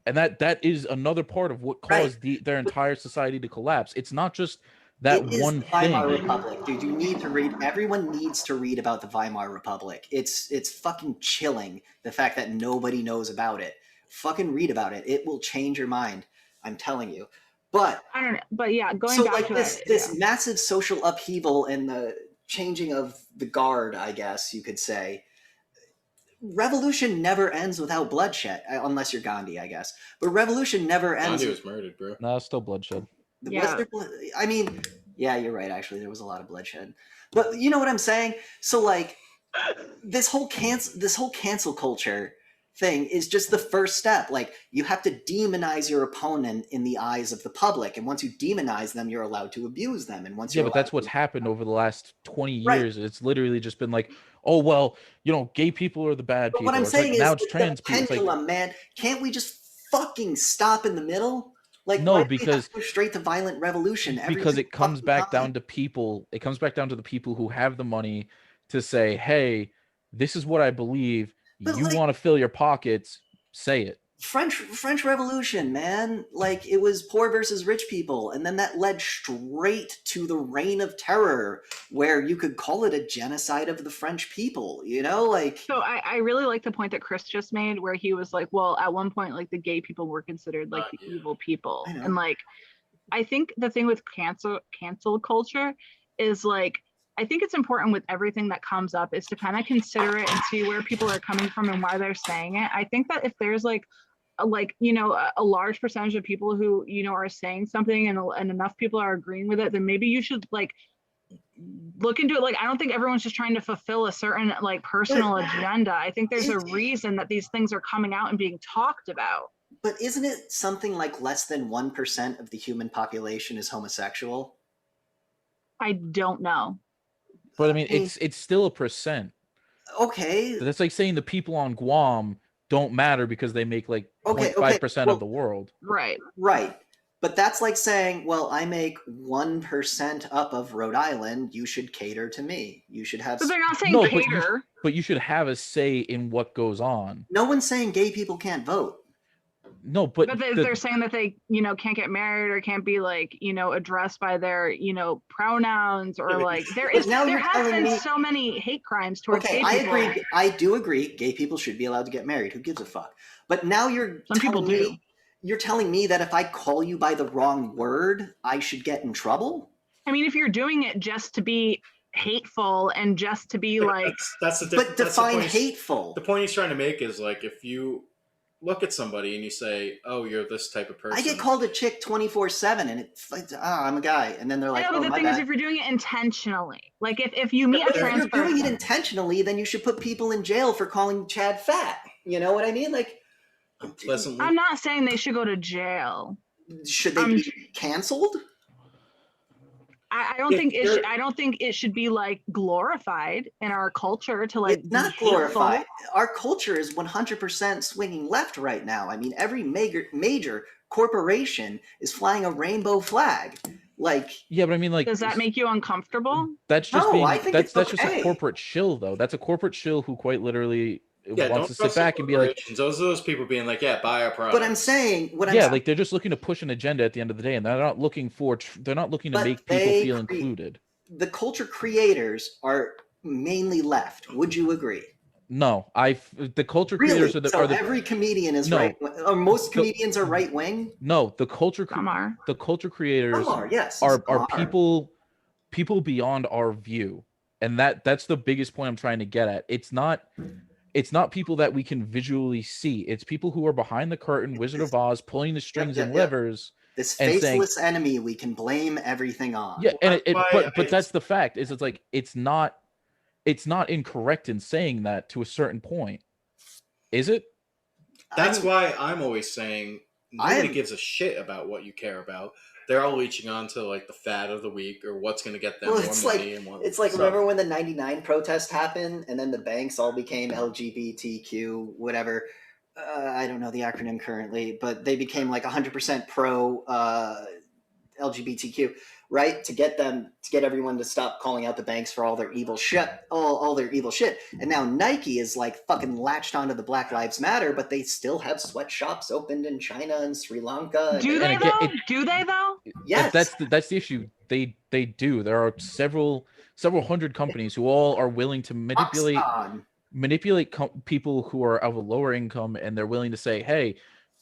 And that is another part of what caused their entire society to collapse. It's not just that one thing. Weimar Republic, dude. You need to read. Everyone needs to read about the Weimar Republic. It's fucking chilling the fact that nobody knows about it. Fucking read about it. It will change your mind. I'm telling you. But I don't know. But yeah, going back to this massive social upheaval and the changing of the guard, I guess you could say. Revolution never ends without bloodshed, unless you're Gandhi, I guess. But revolution never ends. Gandhi was murdered, bro. No, it's still bloodshed. I mean, yeah, you're right. Actually, there was a lot of bloodshed. But you know what I'm saying? So, like, this whole cancel culture thing is just the first step. Like, you have to demonize your opponent in the eyes of the public, and once you demonize them, you're allowed to abuse them. And once but that's what's happened over the last 20 years. It's literally just been like, oh well, gay people are the bad people. What I'm saying is now it's trans people. Pendulum, man. Can't we just fucking stop in the middle? Like, no, because go straight to violent revolution. Because it comes back down to people. It comes back down to the people who have the money to say, "Hey, this is what I believe. You want to fill your pockets? Say it." French Revolution, man. Like, it was poor versus rich people, and then that led straight to the Reign of Terror, where you could call it a genocide of the French people. So I really like the point that Chris just made, where he was like, well, at one point, like, the gay people were considered like the evil people, and like, I think the thing with cancel culture is, like, I think it's important with everything that comes up is to kind of consider it and see where people are coming from and why they're saying it. I think that if there's a large percentage of people who are saying something and enough people are agreeing with it, then maybe you should look into it. Like, I don't think everyone's just trying to fulfill a certain personal agenda. I think there's a reason that these things are coming out and being talked about. But isn't it something like less than 1% of the human population is homosexual? I don't know. But I mean, it's still a percent. Okay. That's like saying the people on Guam don't matter because they make 0.5% of the world. Right. But that's like saying, well, I make 1% up of Rhode Island. You should cater to me. You should have. But they're not saying cater. But you should have a say in what goes on. No one's saying gay people can't vote. No, but they're saying that they, can't get married or can't be addressed by their, pronouns or there has been so many hate crimes towards gay people. I agree. I do agree. Gay people should be allowed to get married. Who gives a fuck? But now you're telling me that if I call you by the wrong word, I should get in trouble? I mean, if you're doing it just to be hateful and just to be that's the but define hateful. The point he's trying to make is if you look at somebody and you say, "Oh, you're this type of person." I get called a chick 24/7, and it's like, I'm a guy, and then they're like, but the thing is, if you're doing it intentionally, if you meet a trans person, if you're doing it intentionally, then you should put people in jail for calling Chad fat. You know what I mean? I'm not saying they should go to jail. Should they be canceled? I don't think it should. I don't think it should be glorified in our culture to It's not glorified. Our culture is 100% swinging left right now. I mean, every major corporation is flying a rainbow flag. Yeah, but I mean, does that make you uncomfortable? That's just that's just a corporate shill, though. That's a corporate shill who quite literally wants to sit back and be like, those people being like, yeah, buy our product. But I'm saying, they're just looking to push an agenda at the end of the day, and they're not looking to make people feel included. The culture creators are mainly left. Would you agree? No, the culture creators are the every comedian is right. Or most comedians are right wing. No, the culture creators are people beyond our view, and that's the biggest point I'm trying to get at. It's not It's not people that we can visually see. It's people who are behind the curtain, Wizard of Oz, pulling the strings and levers. This and saying, faceless enemy we can blame everything on. Yeah, and Well, but that's the fact. Is it's like it's not incorrect in saying that to a certain point. Is it? That's why I'm always saying nobody gives a shit about what you care about. They're all leeching on to like the fad of the week or what's going to get them more money. It's like remember when the '99 protest happened and then the banks all became LGBTQ whatever. I don't know the acronym currently, but they became like 100% pro LGBTQ, right? To get everyone to stop calling out the banks for all their evil shit, all their evil shit. And now Nike is like fucking latched onto the Black Lives Matter, but they still have sweatshops opened in China and Sri Lanka. Do they though? Do they though? Yes. That's the issue. They do. There are several hundred companies who all are willing to manipulate people who are of a lower income, and they're willing to say, hey,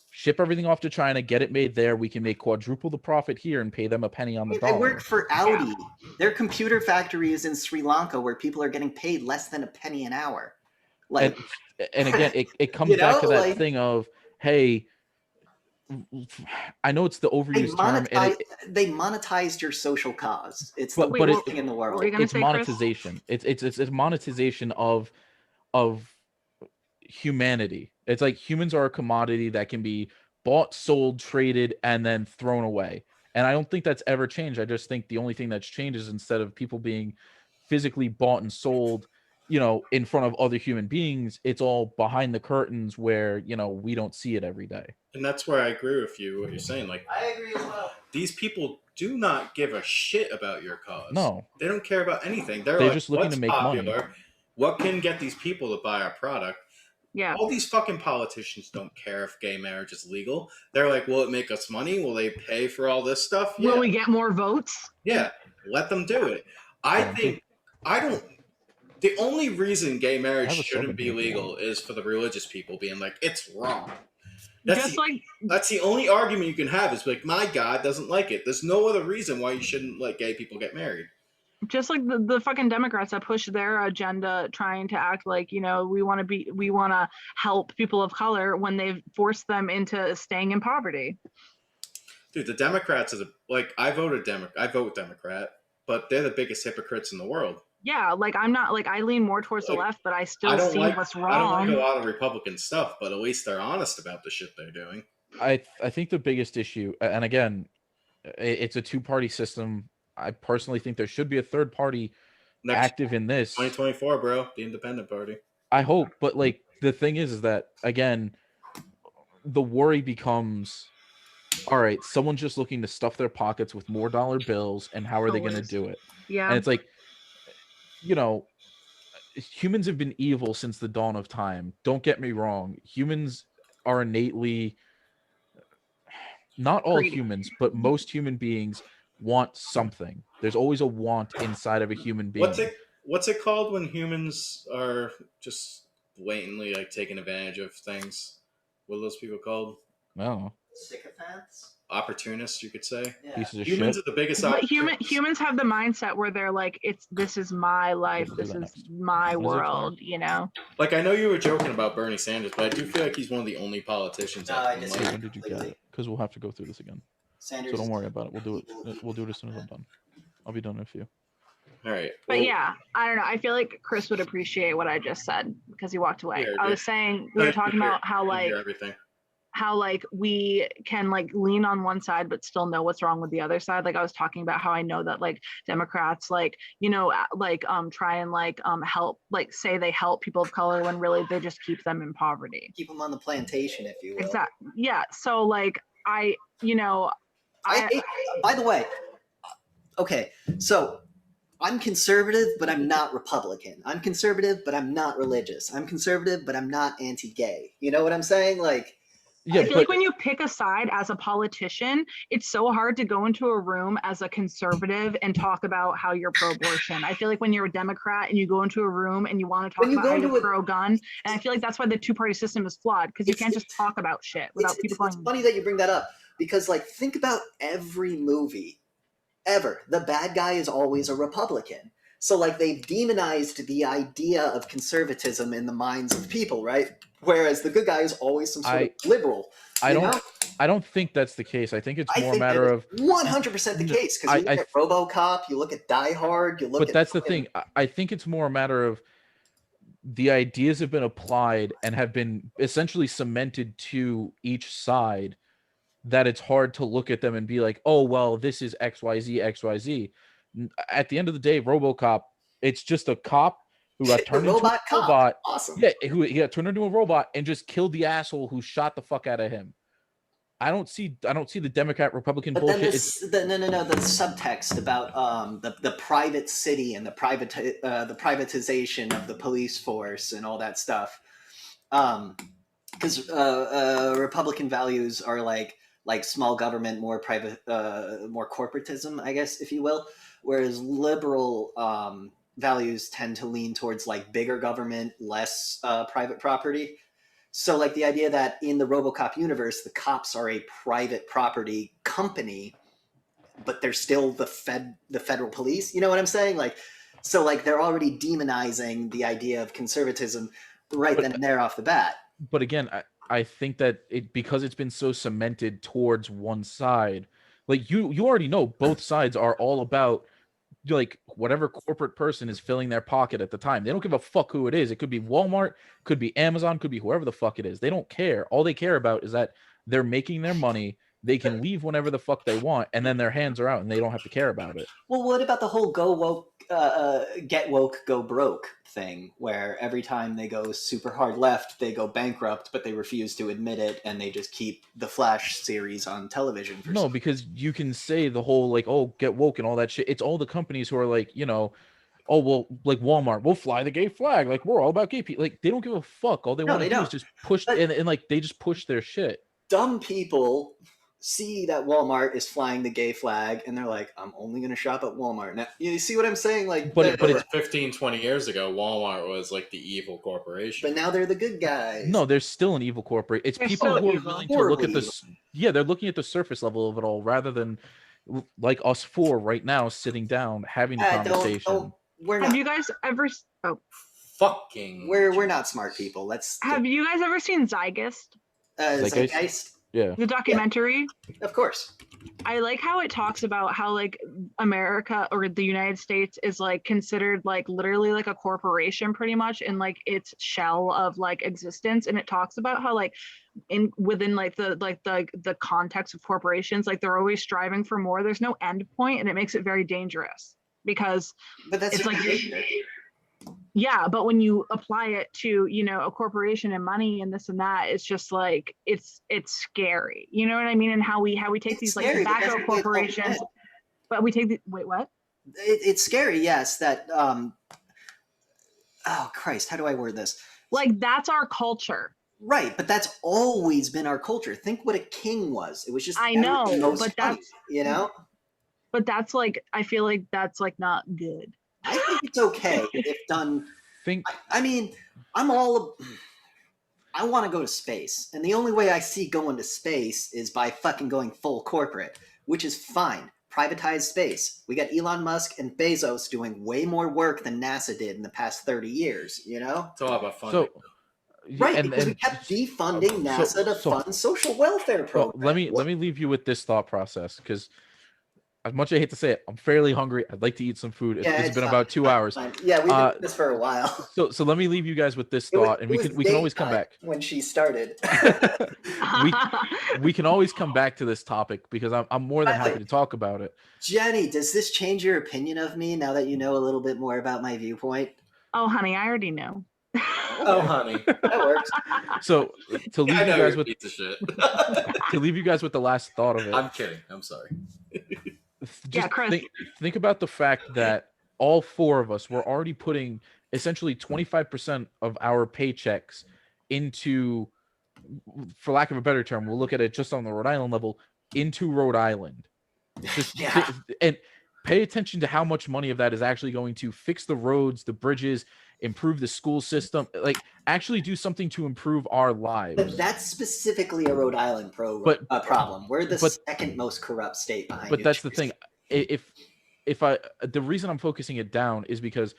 ship everything off to China, get it made there. We can make quadruple the profit here and pay them a penny on the dollar. They work for Audi. Yeah. Their computer factory is in Sri Lanka where people are getting paid less than a penny an hour. Like, and again, it comes back to that thing of, hey, I know it's the overused term. And they monetized your social cause. It's the worst thing in the world. It's monetization. It's monetization of humanity. It's like humans are a commodity that can be bought, sold, traded, and then thrown away. And I don't think that's ever changed. I just think the only thing that's changed is instead of people being physically bought and sold, in front of other human beings, it's all behind the curtains where, we don't see it every day. And that's where I agree with you, what you're saying. Like, I agree as well. These people do not give a shit about your cause. No. They don't care about anything. They're like, just looking to make money. What can get these people to buy our product? Yeah. All these fucking politicians don't care if gay marriage is legal. They're like, will it make us money? Will they pay for all this stuff? Yeah. Will we get more votes? Yeah. Let them do it. The only reason gay marriage shouldn't be legal is for the religious people being like, it's wrong. That's the only argument you can have is like, my God doesn't like it. There's no other reason why you shouldn't let gay people get married. Just like the fucking Democrats that push their agenda trying to act like, we want to help people of color when they've forced them into staying in poverty. Dude, the Democrats I vote Democrat, but they're the biggest hypocrites in the world. Yeah, I lean more towards the left, but I still see what's wrong. I don't like a lot of Republican stuff, but at least they're honest about the shit they're doing. I think the biggest issue, and again, it's a two-party system. I personally think there should be a third party active in this. 2024, bro, the independent party. I hope, but the thing is that again, the worry becomes, all right, someone's just looking to stuff their pockets with more dollar bills, and how are they going to do it? Yeah, and it's like, humans have been evil since the dawn of time. Don't get me wrong. Humans are innately, not all humans, but most human beings want something. There's always a want inside of a human being. What's it called when humans are just blatantly taking advantage of things? What are those people called? No. Sycophants? Opportunists, you could say. Yeah. Pieces of humans shit. Are the biggest. But humans have the mindset where they're like, this is my life, this is my world, Like, I know you were joking about Bernie Sanders, but I do feel like he's one of the only politicians. When did you get it? Because we'll have to go through this again. Sanders, so don't worry about it. We'll do it. We'll do it as soon as I'm done. I'll be done in a few. All right. But yeah, I don't know. I feel like Chris would appreciate what I just said because he walked away. I was saying we were talking about how everything. How we can lean on one side but still know what's wrong with the other side. I was talking about how I know that Democrats try and help, say they help people of color when really they just keep them in poverty. Keep them on the plantation, if you will. Exactly. Yeah. So by the way, okay, so I'm conservative, but I'm not Republican. I'm conservative, but I'm not religious. I'm conservative, but I'm not anti-gay. You know what I'm saying? I feel like when you pick a side as a politician, it's so hard to go into a room as a conservative and talk about how you're pro-abortion. I feel like when you're a Democrat and you go into a room and you want to talk about how you're pro-gun, and I feel like that's why the two-party system is flawed, because you can't just talk about shit without people going. It's funny that you bring that up, because think about every movie ever. The bad guy is always a Republican. So like they've demonized the idea of conservatism in the minds of people, right? Whereas the good guy is always some sort of liberal. I don't think that's the case. I think it's more a matter of 100% the case, because you look at RoboCop, you look at Die Hard, you look at. But that's the thing. I think it's more a matter of the ideas have been applied and have been essentially cemented to each side, that it's hard to look at them and be like, oh, well, this is XYZ, XYZ. At the end of the day, RoboCop, it's just a cop who got turned into a robot. Awesome. Yeah, he got turned into a robot and just killed the asshole who shot the fuck out of him. I don't see the Democrat Republican bullshit. The subtext about the private city and the privatization of the police force and all that stuff. Because Republican values are like small government, more private, more corporatism, I guess, if you will. Whereas liberal values tend to lean towards like bigger government, less private property. So like the idea that in the RoboCop universe, the cops are a private property company, but they're still the federal police. You know what I'm saying? Like, so like they're already demonizing the idea of conservatism then and there off the bat. But again, I think that because it's been so cemented towards one side, like you already know both sides are all about like whatever corporate person is filling their pocket at the time. They don't give a fuck who it is. It could be Walmart, could be Amazon, could be whoever the fuck it is. They don't care. All they care about is that they're making their money. They can leave whenever the fuck they want, and then their hands are out and they don't have to care about it. Well, what about the whole go woke, get woke, go broke thing, where every time they go super hard left, they go bankrupt, but they refuse to admit it, and they just keep the Flash series on television? Because you can say the whole like, oh, get woke and all that shit. It's all the companies who are like, you know, oh, well, like Walmart, we'll fly the gay flag. Like, we're all about gay people. Like, they don't give a fuck. All they want to do is just push, and like, they just push their shit. Dumb people see that Walmart is flying the gay flag, and they're like, I'm only going to shop at Walmart. Now, you see what I'm saying? Like, but it's 15, 20 years ago, Walmart was like the evil corporation. But now they're the good guys. No, there's still an evil corporate. It's people who are willing to look at this. Yeah, they're looking at the surface level of it all rather than like us four right now sitting down having the conversation. Have you guys ever? Oh, fucking. We're not smart people. Have you guys ever seen Zeitgeist? Zeitgeist? Yeah. The documentary? Yeah, of course. I like how it talks about how like America or the United States is like considered like literally like a corporation pretty much in like its shell of like existence, and it talks about how like within like the context of corporations, like they're always striving for more. There's no end point, and it makes it very dangerous because it's like yeah, but when you apply it to, you know, a corporation and money and this and that, it's just like it's scary. You know what I mean? And how we take these like tobacco corporations, but we take the wait, what? It's scary, yes. That oh Christ, how do I word this? Like that's our culture. Right, but that's always been our culture. Think what a king was. It was just I know, but funny, that's you know. But that's like I feel like that's like not good. I think it's okay if done. I mean, I want to go to space, and the only way I see going to space is by fucking going full corporate, which is fine. Privatized space. We got Elon Musk and Bezos doing way more work than NASA did in the past 30 years. You know, it's all about funding. Right, because we kept defunding NASA to fund social welfare programs. Let me leave you with this thought process, because as much as I hate to say it, I'm fairly hungry. I'd like to eat some food. It's been about 2 hours. Yeah, we've been doing this for a while. So let me leave you guys with this thought, and we can always come back when she started. we can always come back to this topic because I'm more than happy to talk about it. Jenny, does this change your opinion of me now that you know a little bit more about my viewpoint? Oh, honey, I already know. Oh, honey, that works. So to leave you guys with piece of shit. To leave you guys with the last thought of it. I'm kidding. I'm sorry. Just think about the fact that all four of us were already putting essentially 25% of our paychecks into, for lack of a better term, we'll look at it just on the Rhode Island level, into Rhode Island. And pay attention to how much money of that is actually going to fix the roads, the bridges, improve the school system, like actually do something to improve our lives. But that's specifically a Rhode Island problem. We're the second most corrupt state behind. But that's the thing. If the reason I'm focusing it down is because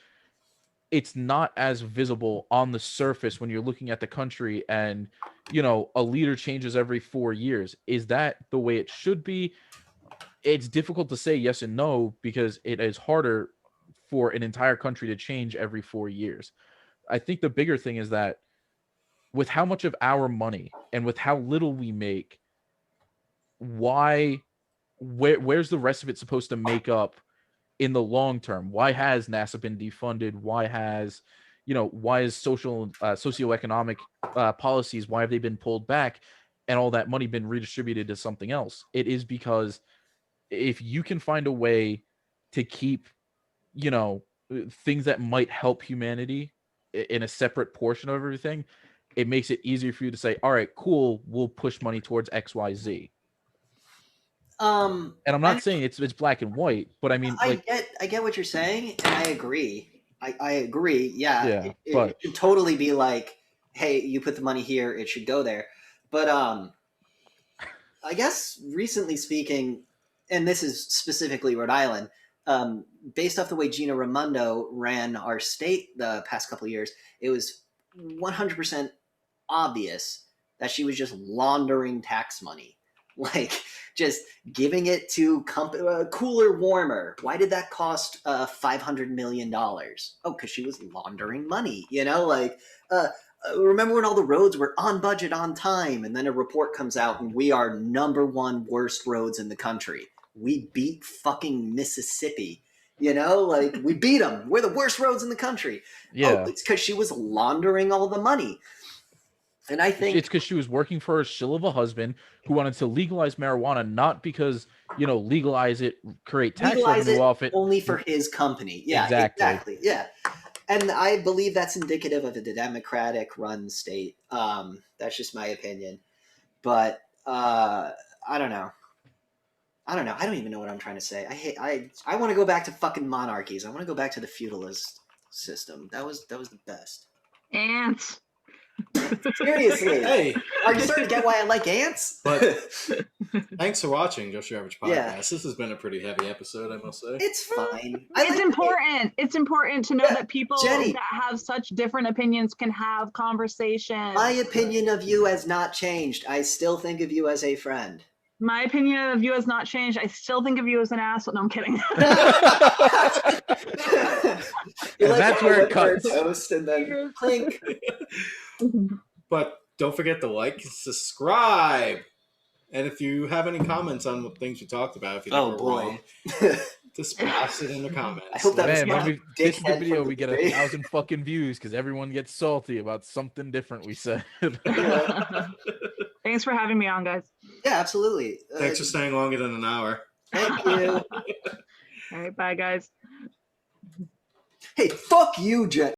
it's not as visible on the surface when you're looking at the country and, you know, a leader changes every 4 years. Is that the way it should be? It's difficult to say yes and no because it is harder for an entire country to change every 4 years. I think the bigger thing is that with how much of our money and with how little we make, where's the rest of it supposed to make up in the long term? Why has NASA been defunded? Why is socioeconomic policies, why have they been pulled back and all that money been redistributed to something else? It is because if you can find a way to keep, you know, things that might help humanity in a separate portion of everything, it makes it easier for you to say, all right, cool, we'll push money towards XYZ. And I'm not saying it's black and white, but I mean, I get what you're saying, and I agree. I agree. Yeah, Yeah, it should totally be like, hey, you put the money here, it should go there. But I guess recently speaking, and this is specifically Rhode Island, based off the way Gina Raimondo ran our state the past couple of years, it was 100% obvious that she was just laundering tax money. Like, just giving it to cooler warmer. Why did that cost $500 million? Oh, because she was laundering money, you know? Like, remember when all the roads were on budget, on time, and then a report comes out and we are #1 worst roads in the country. We beat fucking Mississippi, you know? Like, we beat them. We're the worst roads in the country. yeah. Oh, it's because she was laundering all the money. And I think it's because she was working for a shill of a husband who wanted to legalize marijuana, not because, you know, legalize it, create tax revenue off it. Only for his company. Yeah, exactly. Yeah. And I believe that's indicative of a Democratic run state. That's just my opinion. But I don't know. I don't even know what I'm trying to say. I want to go back to fucking monarchies. I want to go back to the feudalist system. That was the best. Ants. Seriously. Hey, are you starting to get why I like ants? But thanks for watching Just Your Average Podcast. Yeah. This has been a pretty heavy episode, I must say. It's fine. It's important. It's important to know that people Jenny, that have such different opinions can have conversations. My opinion of you has not changed. I still think of you as a friend. My opinion of you has not changed. I still think of you as an asshole. No, I'm kidding. That's where it cuts. Toast and then clink. But don't forget to like and subscribe. And if you have any comments on the things we talked about, if you think we're wrong, just blast it in the comments. I hope that Man, when this is the video, from we get debate. 1,000 fucking views because everyone gets salty about something different we said. Thanks for having me on, guys. Yeah, absolutely. Thanks for staying longer than an hour. Thank you. All right, bye, guys. Hey, fuck you, Jen.